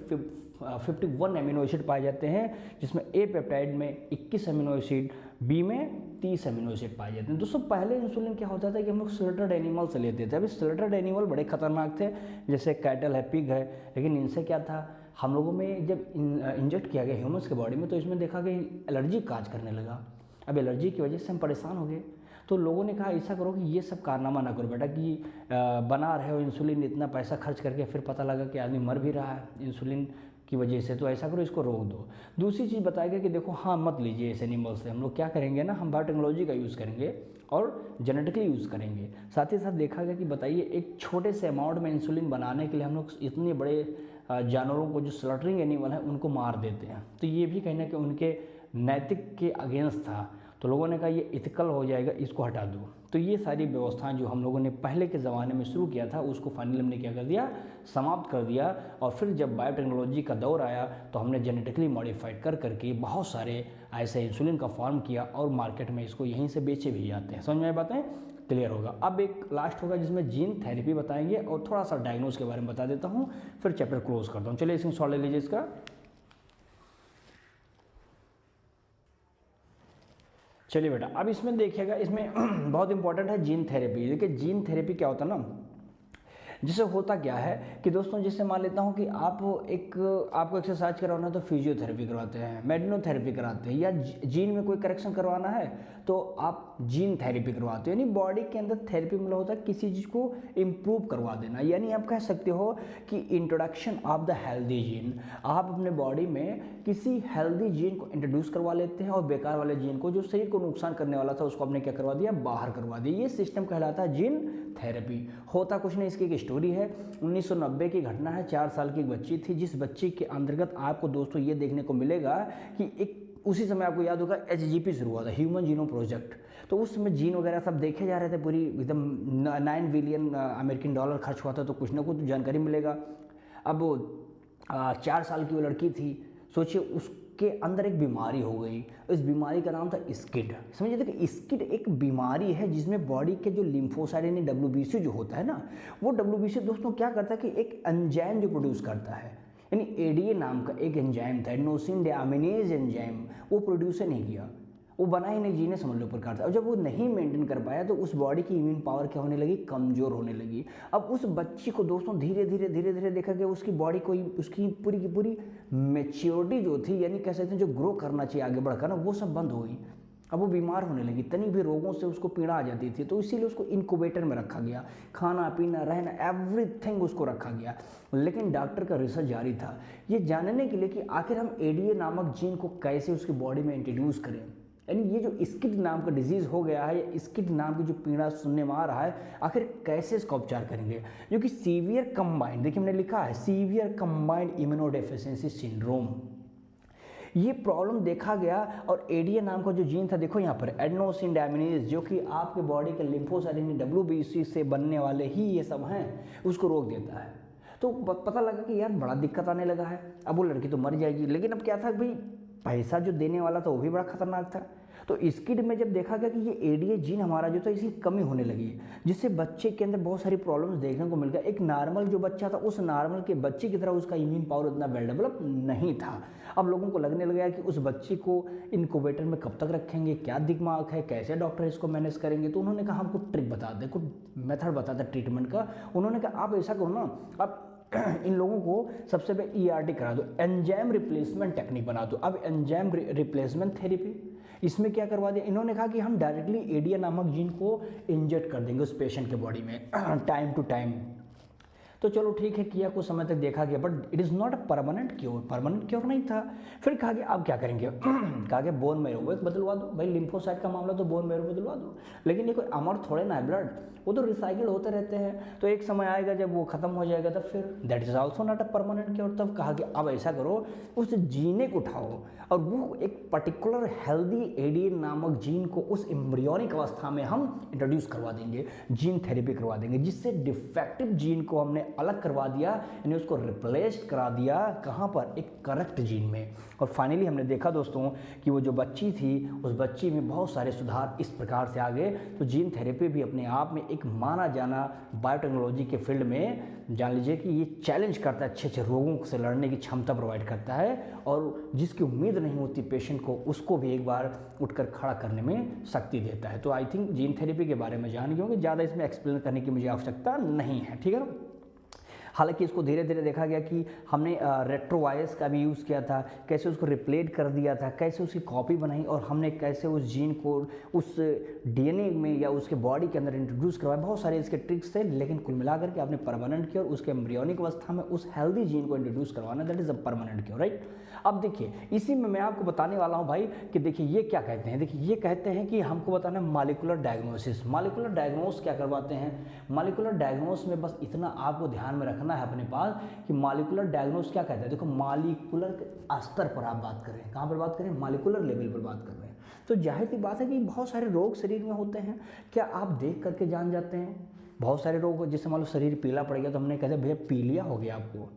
S1: 51 एमिनो एसिड पाए जाते हैं, जिसमें ए पेप्टाइड में 21 एमिनो एसिड, बी में 30 एमिनो एसिड पाए जाते हैं। दोस्तों पहले इंसुलिन क्या होता था कि हम लोग स्लेटर्ड एनिमल से लेते थे। अभी स्लेटर्ड एनिमल बड़े खतरनाक थे, जैसे कैटल है, पिग है, लेकिन इनसे क्या था, हम लोगों में जब इंजेक्ट किया गया ह्यूमन्स के बॉडी में तो इसमें देखा कि एलर्जी काज करने लगा। अब एलर्जी की वजह से हम परेशान हो गए, तो लोगों ने कहा ऐसा करो कि ये सब कारनामा ना करो बेटा, कि बना रहे हो इंसुलिन इतना पैसा खर्च करके, फिर पता लगा कि आदमी मर भी रहा है इंसुलिन की वजह से, तो ऐसा करो इसको रोक दो। दूसरी चीज़ बताया गया कि देखो हाँ मत लीजिए इस एनिमल से, हम लोग क्या करेंगे ना, हम बायोटेक्नोलॉजी का यूज़ करेंगे और जेनेटिकली यूज़ करेंगे। साथ ही साथ देखा गया कि बताइए एक छोटे से अमाउंट में इंसुलिन बनाने के लिए हम लोग इतने बड़े जानवरों को जो स्लॉटरिंग एनिमल है उनको मार देते हैं, तो ये भी कहीं ना कहीं उनके नैतिक के अगेंस्ट था। तो लोगों ने कहा ये इथिकल हो जाएगा, इसको हटा दो। तो ये सारी व्यवस्थाएं जो हम लोगों ने पहले के ज़माने में शुरू किया था उसको फाइनली हमने क्या कर दिया, समाप्त कर दिया। और फिर जब बायोटेक्नोलॉजी का दौर आया तो हमने जेनेटिकली मॉडिफाइड कर करके बहुत सारे ऐसे इंसुलिन का फॉर्म किया और मार्केट में इसको यहीं से बेचे भी जाते हैं। समझ में बातें क्लियर होगा। अब एक लास्ट होगा जिसमें जीन थेरेपी बताएंगे और थोड़ा सा डायग्नोज के बारे में बता देता हूँ, फिर चैप्टर क्लोज करता हूँ। चलिए इसमें सॉल्व ले लीजिए इसका। चलिए बेटा, अब इसमें देखिएगा, इसमें बहुत इंपॉर्टेंट है जीन थेरेपी। देखिए जीन थेरेपी क्या होता है ना, जिससे होता क्या है कि दोस्तों जैसे मान लेता हूँ कि आपको एक्सरसाइज करवाना है तो फिजियोथेरेपी करवाते हैं, मेडिनोथेरेपी कराते हैं, या जीन में कोई करेक्शन करवाना है तो आप जीन थेरेपी करवाते हो। यानी बॉडी के अंदर थेरेपी मतलब होता है किसी चीज़ को इम्प्रूव करवा देना। यानी आप कह सकते हो कि introduction of the healthy gene, आप अपने बॉडी में किसी हेल्दी जीन को इंट्रोड्यूस करवा लेते हैं और बेकार वाले जीन को जो शरीर को नुकसान करने वाला था उसको आपने क्या करवा दिया, बाहर करवा दिया। ये सिस्टम कहलाता है जीन थेरेपी। होता कुछ नहीं, इसकी एक स्टोरी है, 1990 की घटना है। 4 साल की एक बच्ची थी, जिस बच्ची के अंतर्गत आपको दोस्तों ये देखने को मिलेगा कि एक उसी समय आपको याद होगा HGP शुरू हुआ था, ह्यूमन जीनोम प्रोजेक्ट। तो उस समय जीन वगैरह सब देखे जा रहे थे, पूरी एकदम 9 बिलियन अमेरिकन डॉलर खर्च हुआ था, तो कुछ ना कुछ जानकारी मिलेगा। अब 4 साल की वो लड़की थी, सोचिए उसके अंदर एक बीमारी हो गई। इस बीमारी का नाम था स्किड। समझिए, देखिए स्किड एक बीमारी है जिसमें बॉडी के जो लिम्फोसाइट यानी WBC जो होता है ना, वो WBC दोस्तों क्या करता है कि एक एंजाइम जो प्रोड्यूस करता है, यानी ADA नाम का एक एंजाइम था, एडेनोसिन डिएमिनेज एंजाइम, वो प्रोड्यूस नहीं किया। वो बना ही नहीं, जीने समझ लो प्रकार से। और जब वो नहीं मेंटेन कर पाया तो उस बॉडी की इम्यून पावर क्या होने लगी, कमज़ोर होने लगी। अब उस बच्ची को दोस्तों धीरे धीरे देखा गया उसकी बॉडी को, उसकी पूरी की पूरी मेच्योरिटी जो थी, यानी कह सकते हैं जो ग्रो करना चाहिए आगे बढ़कर ना, वो सब बंद हो गई। अब वो बीमार होने लगी, तनी भी रोगों से उसको पीड़ा आ जाती थी, तो इसीलिए उसको इनक्यूबेटर में रखा गया, खाना पीना रहना एवरीथिंग उसको रखा गया। लेकिन डॉक्टर का रिसर्च जारी था ये जानने के लिए कि आखिर हम एडीए नामक जीन को कैसे उसकी बॉडी में इंट्रोड्यूस करें। यानी ये जो स्किड नाम का डिजीज़ हो गया है, या स्किड नाम की जो पीड़ा सुनने में आ रहा है, आखिर कैसे इसका उपचार करेंगे, जो कि सीवियर कंबाइंड, देखिए हमने लिखा है सीवियर कंबाइंड इम्यूनोडेफिशिएंसी सिंड्रोम, ये प्रॉब्लम देखा गया। और एडीए नाम का जो जीन था, देखो यहाँ पर एडेनोसिन डायमिनीज, जो कि आपके बॉडी के लिम्फोसाइट WBC से बनने वाले ही ये सब हैं, उसको रोक देता है। तो पता लगा कि यार बड़ा दिक्कत आने लगा है, अब वो लड़की तो मर जाएगी। लेकिन अब क्या था भाई, पैसा जो देने वाला था वो भी बड़ा खतरनाक था। तो स्किड में जब देखा गया कि ये एडीए जीन हमारा जो था इसकी कमी होने लगी, जिससे बच्चे के अंदर बहुत सारी प्रॉब्लम्स देखने को मिल गया। एक नॉर्मल जो बच्चा था, उस नॉर्मल के बच्चे की तरह उसका इम्यून पावर उतना वेल डेवलप नहीं था। अब लोगों को लगने लगा कि उस बच्ची को इनक्यूबेटर में कब तक रखेंगे, क्या दिमाग है, कैसे डॉक्टर इसको मैनेज करेंगे। तो उन्होंने कहा हमको ट्रिक बता दे, कुछ मेथड बता दे ट्रीटमेंट का। उन्होंने कहा आप ऐसा करो ना, आप इन लोगों को सबसे पहले ERT करा दो, एंजाइम रिप्लेसमेंट टेक्निक बना दो। अब एंजाइम रिप्लेसमेंट थेरेपी, इसमें क्या करवा दिया इन्होंने, कहा कि हम डायरेक्टली एडीए नामक जीन को इंजेक्ट कर देंगे उस पेशेंट के बॉडी में टाइम टू टाइम। तो चलो ठीक है, किया, कुछ समय तक देखा गया, but it is not a permanent cure नहीं था। फिर कहा कि आप क्या करेंगे कहा कि बोन मैरो वो एक बदलवा दो, भाई लिम्फोसाइट का मामला तो बोन मैरो बदलवा दो। लेकिन ये कोई अमर थोड़े ना है ब्लड, वो तो रिसाइकिल होते रहते हैं, तो एक समय आएगा जब वो खत्म हो जाएगा, तब फिर that is also not a permanent cure. तब कहा कि अब ऐसा करो, उस जीने को उठाओ और वो एक पर्टिकुलर हेल्दी एडीए नामक जीन को उस एम्ब्रियोनिक अवस्था में हम इंट्रोड्यूस करवा देंगे, जीन थेरेपी करवा देंगे, जिससे डिफेक्टिव जीन को हमने अलग करवा दिया, यानी उसको रिप्लेस करा दिया। कहाँ पर, एक करेक्ट जीन में। और फाइनली हमने देखा दोस्तों कि वो जो बच्ची थी, उस बच्ची में बहुत सारे सुधार इस प्रकार से आ गए। तो जीन थेरेपी भी अपने आप में एक माना जाना बायोटेक्नोलॉजी के फील्ड में, जान लीजिए कि ये चैलेंज करता है, अच्छे अच्छे रोगों से लड़ने की क्षमता प्रोवाइड करता है, और जिसकी उम्मीद नहीं होती पेशेंट को, उसको भी एक बार उठकर खड़ा करने में शक्ति देता है। तो आई थिंक जीन थेरेपी के बारे में जान गए होंगे, ज़्यादा इसमें एक्सप्लेन करने की मुझे आवश्यकता नहीं है, ठीक है ना। हालांकि इसको धीरे धीरे देखा गया कि हमने रेट्रोवायरस का भी यूज़ किया था, कैसे उसको रिप्लेट कर दिया था, कैसे उसकी कॉपी बनाई, और हमने कैसे उस जीन को उस DNA में या उसके बॉडी के अंदर इंट्रोड्यूस करवाया। बहुत सारे इसके ट्रिक्स थे, लेकिन कुल मिलाकर के आपने परमानेंट किया और उसके एम्ब्रियोनिक अवस्था में उस हेल्दी जीन को इंट्रोड्यूस करवाना, that is a permanent cure, right. अब देखिए इसी में मैं आपको बताने वाला हूँ भाई कि देखिए ये क्या कहते हैं। देखिए ये कहते हैं कि हमको बताना है मॉलिक्यूलर डायग्नोसिस। मॉलिक्यूलर डायग्नोस क्या करवाते हैं, मॉलिक्यूलर डायग्नोस में बस इतना आपको ध्यान में रखना है अपने पास कि मॉलिक्यूलर डायग्नोस क्या कहता है। देखो मॉलिक्यूलर स्तर पर आप बात कर रहे हैं, कहाँ पर बात कर रहे हैं, मॉलिक्यूलर लेवल पर बात कर रहे हैं। तो जाहिर सी बात है कि बहुत सारे रोग शरीर में होते हैं, क्या आप देख करके जान जाते हैं। बहुत सारे रोग, जैसे मान लो शरीर पीला पड़ गया तो हमने कहते भैया पीलिया हो गया, आपको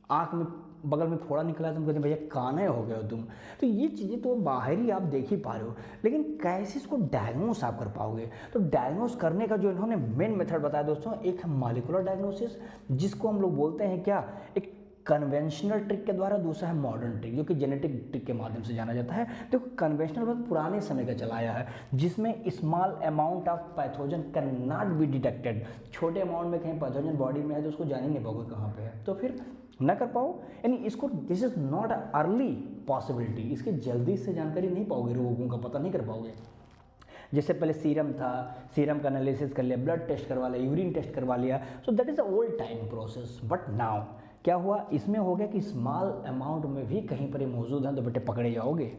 S1: आँख में बगल में फोड़ा निकला, तुम कहते भैया काने हो गए हो तुम। तो ये चीज़ें तो बाहर ही आप देख ही पा रहे हो, लेकिन कैसे इसको डायग्नोस आप कर पाओगे। तो डायग्नोस करने का जो इन्होंने मेन मेथड बताया दोस्तों, एक है मॉलिक्यूलर डायग्नोसिस, जिसको हम लोग बोलते हैं क्या, एक कन्वेंशनल ट्रिक के द्वारा, दूसरा है मॉडर्न ट्रिक जो कि जेनेटिक ट्रिक के माध्यम से जाना जाता है। देखो कन्वेंशनल बहुत पुराने समय का चला आया है, जिसमें small amount of pathogen can not be detected. छोटे अमाउंट में कहीं पैथोजन बॉडी में है तो उसको जान ही नहीं पाओगे कहाँ पे है, तो फिर ना कर पाओ, यानी इसको this is not early possibility, इसकी जल्दी से जानकारी नहीं पाओगे, रोगों का पता नहीं कर पाओगे। जैसे पहले सीरम था, सीरम का एनालिसिस कर लिया, ब्लड टेस्ट करवा लिया, यूरिन टेस्ट करवा लिया, so that is a old time process. But now क्या हुआ, इसमें हो गया कि स्मॉल अमाउंट में भी कहीं पर ये मौजूद हैं तो बेटे पकड़े जाओगे।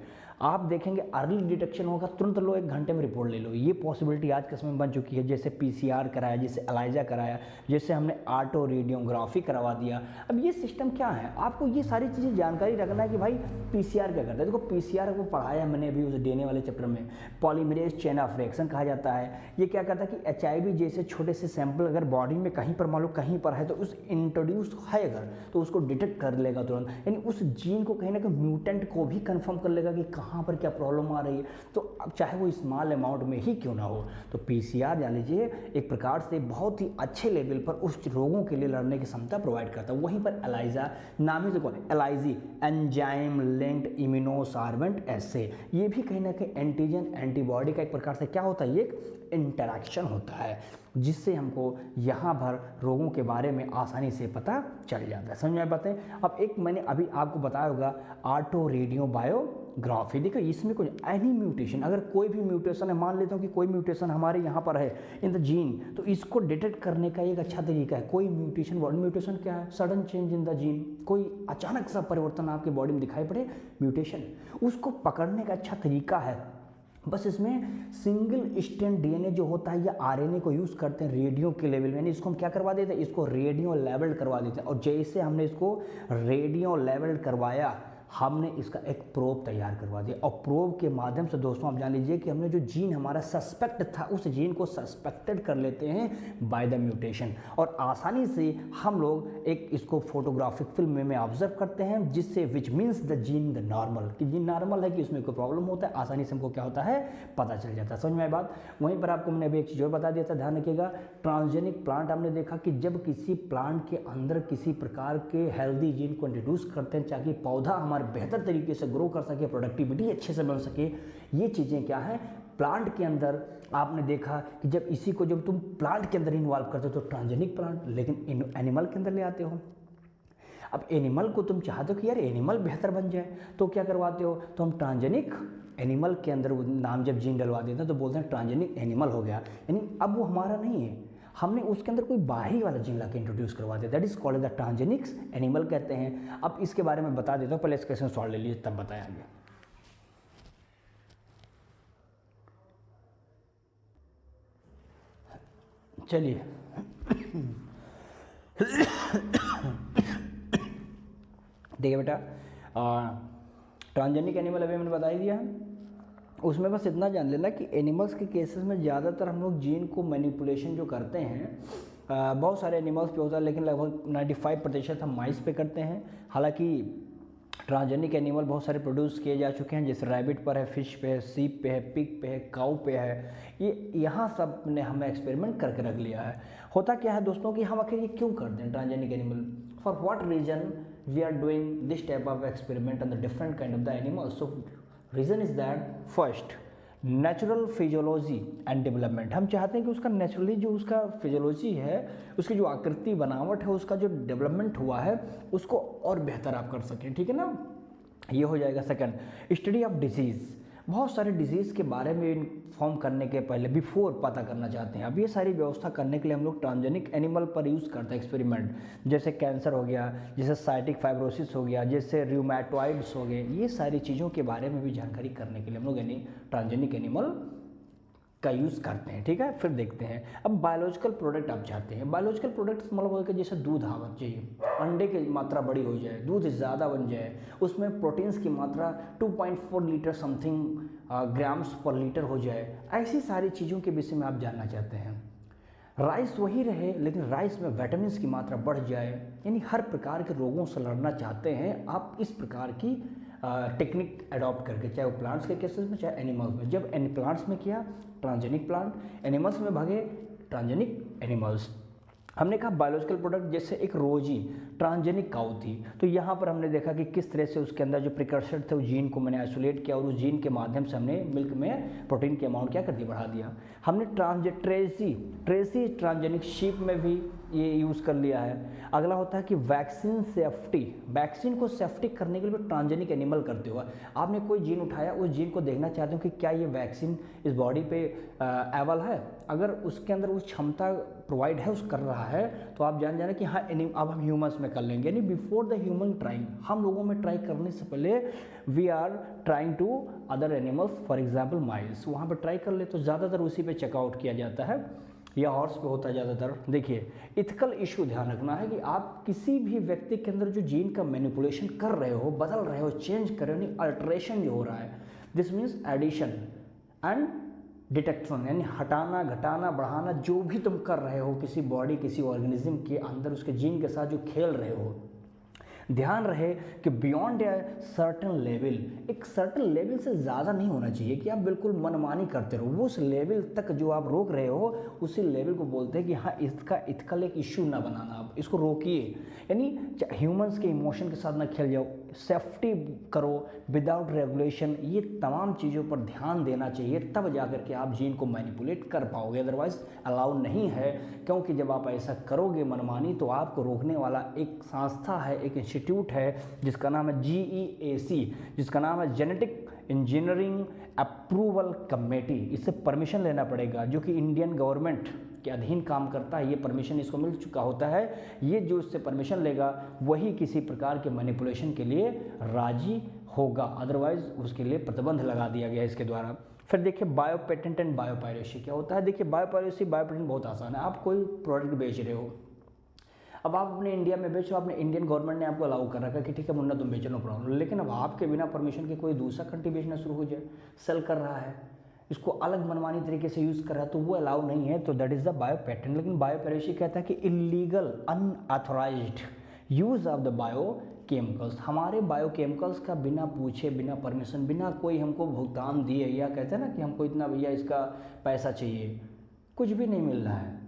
S1: आप देखेंगे अर्ली डिटेक्शन होगा, तुरंत लो 1 घंटे में रिपोर्ट ले लो, ये पॉसिबिलिटी आज के समय में बन चुकी है। जैसे PCR कराया, जैसे एलाइजा कराया, जैसे हमने ऑटो रेडियोग्राफी करवा दिया। अब ये सिस्टम क्या है, आपको ये सारी चीज़ें जानकारी रखना है कि भाई PCR क्या करता है। देखो PCR को पढ़ाया मैंने अभी उस DNA वाले चैप्टर में, पॉलीमरेज चेन ऑफ रिएक्शन कहा जाता है। ये क्या करता है कि HIV जैसे छोटे से सैंपल अगर बॉडी में कहीं पर मान लो कहीं पर है तो उस इंट्रोड्यूस है अगर, तो उसको डिटेक्ट कर लेगा तुरंत, यानी उस जीन को कहीं ना कहीं म्यूटेंट को भी कंफर्म कर लेगा कि कहाँ कहाँ पर क्या प्रॉब्लम आ रही है, तो अब चाहे वो स्मॉल अमाउंट में ही क्यों ना हो, तो पीसीआर जान लीजिए एक प्रकार से बहुत ही अच्छे लेवल पर उस रोगों के लिए लड़ने की क्षमता प्रोवाइड करता है। वहीं पर एलाइजा नाम ही देखो, एलाइजी एंजाइम लिंक्ड इम्यूनोसार्वेंट एसे, ये भी कहीं ना कहीं एंटीजन एंटीबॉडी का एक प्रकार से क्या होता है, ये एक इंटरैक्शन होता है, जिससे हमको यहाँ भर रोगों के बारे में आसानी से पता चल जाता है। समझ में बातें। अब एक मैंने अभी आपको बताया होगा ऑटो रेडियो बायोग्राफी, देखो इसमें कोई एनी म्यूटेशन, अगर कोई भी म्यूटेशन है, मान लेता हूँ कि कोई म्यूटेशन हमारे यहाँ पर है इन द जीन, तो इसको डिटेक्ट करने का एक अच्छा तरीका है, कोई म्यूटेशन, म्यूटेशन क्या है, sudden change in the gene, कोई अचानक सा परिवर्तन आपके बॉडी में दिखाई पड़े, म्यूटेशन, उसको पकड़ने का अच्छा तरीका है बस इसमें सिंगल स्ट्रैंड डीएनए जो होता है या आरएनए को यूज़ करते हैं रेडियो के लेवल में, यानी इसको हम क्या करवा देते हैं, इसको रेडियो लेवल्ड करवा देते हैं। और जैसे हमने इसको रेडियो लेवल्ड करवाया, हमने इसका एक प्रोब तैयार करवा दिया, और प्रोब के माध्यम से दोस्तों आप जान लीजिए कि हमने जो जीन हमारा सस्पेक्ट था, उस जीन को सस्पेक्टेड कर लेते हैं बाय द म्यूटेशन, और आसानी से हम लोग एक इसको फोटोग्राफिक फिल्म में ऑब्जर्व करते हैं, जिससे which means the gene the normal, कि जीन नॉर्मल है, कि उसमें कोई प्रॉब्लम होता है, आसानी से हमको क्या होता है पता चल जाता है। समझ में आई बात। वहीं पर आपको मैंने अभी एक चीज़ और बता दिया था, ध्यान रखिएगा, ट्रांसजेनिक प्लांट हमने देखा कि जब किसी प्लांट के अंदर किसी प्रकार के हेल्दी जीन को इंट्रोड्यूस करते हैं ताकि पौधा हमारा बेहतर तरीके से ग्रो कर सके, प्रोडक्टिविटी अच्छे से बन सके, ये चीज़ें क्या है प्लांट के अंदर आपने देखा कि जब इसी को जब तुम प्लांट के अंदर इन्वॉल्व करते हो तो ट्रांसजेनिक प्लांट, लेकिन एनिमल के अंदर ले आते हो। अब एनिमल को तुम चाहते हो कि यार एनिमल बेहतर बन जाए, तो क्या करवाते हो, तो हम ट्रांसजेनिक एनिमल के अंदर नाम जब जीन डलवा देते हैं तो बोलते हैं ट्रांसजेनिक एनिमल हो गया, यानी अब वो हमारा नहीं है, हमने उसके अंदर कोई बाहरी वाला जीन लाके इंट्रोड्यूस करवा दिया, that is called the transgenics animal कहते हैं। अब इसके बारे में बता देता हूँ, पहले इस क्वेश्चन सॉल्व ले लीजिए तब बताएं आगे। चलिए देखिए बेटा, ट्रांसजेनिक एनिमल अभी मैंने बता ही दिया है, उसमें बस इतना जान लेना कि एनिमल्स के केसेस में ज़्यादातर हम लोग जीन को मैनिपुलेशन जो करते हैं, बहुत सारे एनिमल्स पे होता है, लेकिन लगभग 95% हम माइस पे करते हैं। हालांकि ट्रांसजेनिक एनिमल बहुत सारे प्रोड्यूस किए जा चुके हैं, जैसे रैबिट पर है, फिश पे है, सीप पे है, पिग पे है, काऊ पे है, ये यहाँ सब ने हमें एक्सपेरिमेंट करके रख लिया है। होता क्या है दोस्तों कि हम आखिर ये क्यों करते हैं transgenic animal, for what reason we are doing this type of experiment on the different kind of the animals. So reason is that first natural physiology and development, हम चाहते हैं कि उसका नेचुरली जो उसका फिजियोलॉजी है, उसकी जो आकृति बनावट है, उसका जो डेवलपमेंट हुआ है उसको और बेहतर आप कर सकें, ठीक है ना, ये हो जाएगा। सेकंड स्टडी ऑफ डिजीज़, बहुत सारे डिजीज़ के बारे में इन्फॉर्म करने के पहले बिफोर पता करना चाहते हैं, अब ये सारी व्यवस्था करने के लिए हम लोग ट्रांसजेनिक एनिमल पर यूज़ करते हैं एक्सपेरिमेंट, जैसे कैंसर हो गया, जैसे साइटिक फाइब्रोसिस हो गया, जैसे रूमेटॉइड्स हो गए, ये सारी चीज़ों के बारे में भी जानकारी करने के लिए हम लोग यानी ट्रांसजेनिक एनिमल का यूज़ करते हैं, ठीक है। फिर देखते हैं अब बायोलॉजिकल प्रोडक्ट आप चाहते हैं, बायोलॉजिकल प्रोडक्ट्स मतलब होगा जैसे दूध आवक चाहिए, अंडे की मात्रा बड़ी हो जाए, दूध ज़्यादा बन जाए, उसमें प्रोटीन्स की मात्रा 2.4 लीटर समथिंग ग्राम्स पर लीटर हो जाए, ऐसी सारी चीज़ों के विषय में आप जानना चाहते हैं। राइस वही रहे लेकिन राइस में विटामिन की मात्रा बढ़ जाए, यानी हर प्रकार के रोगों से लड़ना चाहते हैं आप इस प्रकार की टेक्निक अडॉप्ट करके, चाहे वो प्लांट्स के केसेस में चाहे एनिमल्स में। जब प्लांट्स में किया ट्रांसजेनिक प्लांट, एनिमल्स में भागे ट्रांसजेनिक एनिमल्स। हमने कहा बायोलॉजिकल प्रोडक्ट, जैसे एक रोजी ट्रांसजेनिक काऊ थी, तो यहाँ पर हमने देखा कि किस तरह से उसके अंदर जो प्रिकर्सर थे उस जीन को मैंने आइसोलेट किया और उस जीन के माध्यम से हमने मिल्क में प्रोटीन की अमाउंट क्या कर दी, बढ़ा दिया। हमने ट्रेसी ट्रांसजेनिक शीप में भी ये यूज़ कर लिया है। अगला होता है कि वैक्सीन सेफ्टी, वैक्सीन को सेफ्टी करने के लिए ट्रांसजेनिक एनिमल करते हुआ आपने कोई जीन उठाया, उस जीन को देखना चाहते हो कि क्या ये वैक्सीन इस बॉडी पे एबल है, अगर उसके अंदर उस क्षमता प्रोवाइड है, उस कर रहा है, तो आप जाने कि हाँ अब हम ह्यूमंस में कर लेंगे, यानी बिफोर द ह्यूमन ट्राइंग, हम लोगों में ट्राई करने से पहले we are trying to other animals, for example miles, वहाँ पर ट्राई कर ले तो ज़्यादातर उसी पे चेकआउट किया जाता है या हॉर्स पे होता है ज़्यादातर। देखिए इथिकल इशू ध्यान रखना है कि आप किसी भी व्यक्ति के अंदर जो जीन का मैनिपुलेशन कर रहे हो, बदल रहे हो, चेंज कर रहे हो, यानी अल्ट्रेशन जो हो रहा है, this means addition and detection, यानी हटाना, घटाना, बढ़ाना, जो भी तुम कर रहे हो किसी बॉडी किसी ऑर्गेनिज्म के अंदर उसके जीन के साथ जो खेल रहे हो, ध्यान रहे कि बियॉन्ड ए सर्टन लेवल, एक सर्टन लेवल से ज़्यादा नहीं होना चाहिए कि आप बिल्कुल मनमानी करते रहो। वो उस लेवल तक जो आप रोक रहे हो उसी लेवल को बोलते हैं कि हाँ इसका इथिकल एक इश्यू ना बनाना, आप इसको रोकिए। यानी ह्यूमंस के इमोशन के साथ ना खेल जाओ, सेफ्टी करो विदाउट रेगुलेशन, ये तमाम चीज़ों पर ध्यान देना चाहिए, तब जाकर के आप जीन को मैनिपुलेट कर पाओगे, अदरवाइज अलाउ नहीं है। क्योंकि जब आप ऐसा करोगे मनमानी तो आपको रोकने वाला एक संस्था है, एक इंस्टीट्यूट है जिसका नाम है GEAC, जिसका नाम है जेनेटिक इंजीनियरिंग अप्रूवल कमेटी। इससे परमिशन लेना पड़ेगा, जो कि इंडियन गवर्नमेंट के अधीन काम करता है। ये परमिशन इसको मिल चुका होता है। ये जो इससे परमिशन लेगा वही किसी प्रकार के मैनिपुलेशन के लिए राजी होगा, अदरवाइज उसके लिए प्रतिबंध लगा दिया गया इसके द्वारा। फिर देखिए bio patent and bio piracy क्या होता है। देखिए बायो पायरेसी, बायो पेटेंट बहुत आसान है। आप कोई प्रोडक्ट बेच रहे हो, अब आप अपने इंडिया में बेचो, आपने इंडियन गवर्नमेंट ने आपको अलाउ कर रखा कि ठीक है मुन्ना तुम बेचो, नो प्रॉब्लम, लेकिन अब आपके बिना परमिशन के कोई दूसरा कंट्री बेचना शुरू हो जाए, सेल कर रहा है, इसको अलग मनमानी तरीके से यूज़ कर रहा है, तो वो अलाउ नहीं है, तो that is the biopatent. लेकिन बायो पायरेसी कहता है कि illegal unauthorized use of the biochemicals, हमारे बायो केमिकल्स का बिना पूछे, बिना परमिशन, बिना कोई हमको भुगतान दिए, या कहते हैं ना कि हमको इतना भैया इसका पैसा चाहिए, कुछ भी नहीं मिल रहा है।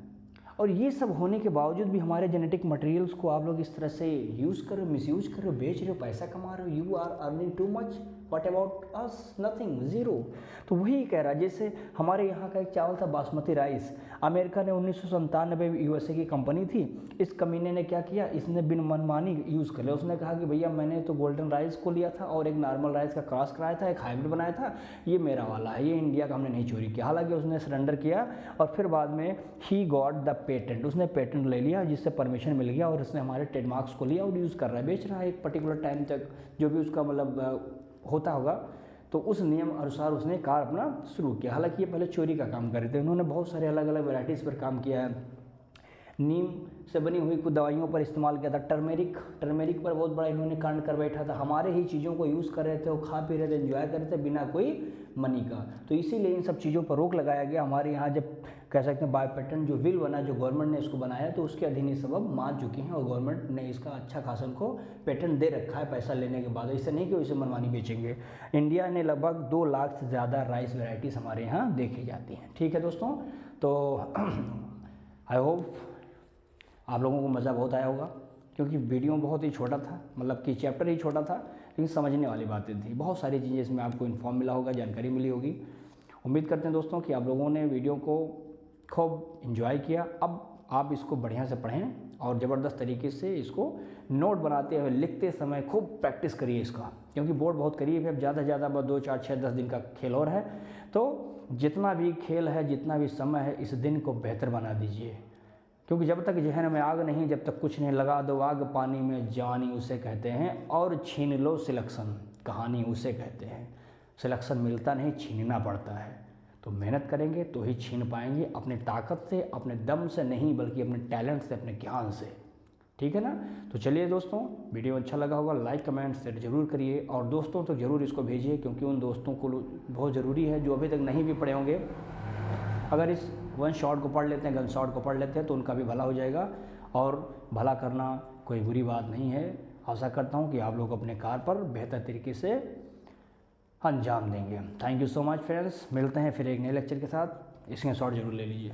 S1: और ये सब होने के बावजूद भी हमारे जेनेटिक मटेरियल्स को आप लोग इस तरह से यूज़ कर रहे हो, मिसयूज कर रहे हो, बेच रहे हो, पैसा कमा रहे हो, you are earning too much, what about us, nothing, zero. तो वही कह रहा है, जैसे हमारे यहाँ का एक चावल था बासमती राइस, अमेरिका ने 1997 USA की कंपनी थी, इस कमीने ने क्या किया, इसने बिन मनमानी यूज़ कर लिया। उसने कहा कि भैया मैंने तो गोल्डन राइस को लिया था और एक नॉर्मल राइस का क्रॉस कराया था, एक हाइब्रिड बनाया था, ये मेरा वाला है, ये इंडिया का हमने नहीं चोरी किया। हालांकि उसने सरेंडर किया और फिर बाद में ही गॉट द पेटेंट, उसने पेटेंट ले लिया जिससे परमिशन मिल गया और उसने हमारे ट्रेडमार्क्स को लिया और यूज़ कर रहा है, बेच रहा है एक पर्टिकुलर टाइम तक, जो भी उसका मतलब होता होगा, तो उस नियम अनुसार उसने कार अपना शुरू किया। हालांकि ये पहले चोरी का काम कर रहे थे, उन्होंने बहुत सारे अलग अलग वैराइटीज़ पर काम किया है। नीम से बनी हुई कुछ दवाइयों पर इस्तेमाल किया था, टर्मेरिक पर बहुत बड़ा इन्होंने कांड कर बैठा था। हमारे ही चीज़ों को यूज़ कर रहे थे, वो खा पी रहे थे, एंजॉय कर रहे थे बिना कोई मनी का, तो इसीलिए इन सब चीज़ों पर रोक लगाया गया। हमारे यहाँ जब कह सकते हैं बायो पेटेंट जो बिल बना, जो गवर्नमेंट ने इसको बनाया, तो उसके अधीन ये सब अब मान चुके हैं और गवर्नमेंट ने इसका अच्छा खासा उनको पेटेंट दे रखा है पैसा लेने के बाद। इससे नहीं कि इसे मनमानी बेचेंगे। इंडिया ने लगभग 2 लाख से ज़्यादा राइस वेराइटीज़ हमारे यहाँ देखी जाती हैं। ठीक है दोस्तों, तो आई होप आप लोगों को मज़ा बहुत आया होगा, क्योंकि वीडियो बहुत ही छोटा था, मतलब कि चैप्टर ही छोटा था, लेकिन समझने वाली बातें थी। बहुत सारी चीज़ें इसमें आपको इन्फॉर्म मिला होगा, जानकारी मिली होगी। उम्मीद करते हैं दोस्तों कि आप लोगों ने वीडियो को खूब एंजॉय किया। अब आप इसको बढ़िया से पढ़ें और ज़बरदस्त तरीके से इसको नोट बनाते हुए लिखते समय खूब प्रैक्टिस करिए इसका, क्योंकि बोर्ड बहुत करीब है। ज़्यादा से ज़्यादा 2, 4, 6, 10 दिन का खेल और है, तो जितना भी खेल है, जितना भी समय है, इस दिन को बेहतर बना दीजिए, क्योंकि जब तक जहन में आग नहीं, जब तक कुछ नहीं, लगा दो आग पानी में जवानी उसे कहते हैं, और छीन लो सिलेक्शन कहानी उसे कहते हैं। सिलेक्शन मिलता नहीं, छीनना पड़ता है। तो मेहनत करेंगे तो ही छीन पाएंगे, अपने ताकत से, अपने दम से नहीं, बल्कि अपने टैलेंट से, अपने ज्ञान से। ठीक है ना। तो चलिए दोस्तों, वीडियो अच्छा लगा होगा लाइक कमेंट शेयर जरूर करिए और दोस्तों तो ज़रूर इसको भेजिए, क्योंकि उन दोस्तों को बहुत ज़रूरी है जो अभी तक नहीं भी पढ़े होंगे। अगर इस वन शॉट को पढ़ लेते हैं, गन शॉट को पढ़ लेते हैं, तो उनका भी भला हो जाएगा। और भला करना कोई बुरी बात नहीं है। आशा करता हूँ कि आप लोग अपने कार्य पर बेहतर तरीके से अंजाम देंगे। Thank you so much friends, मिलते हैं फिर एक नए लेक्चर के साथ। स्क्रीनशॉट जरूर ले लीजिए।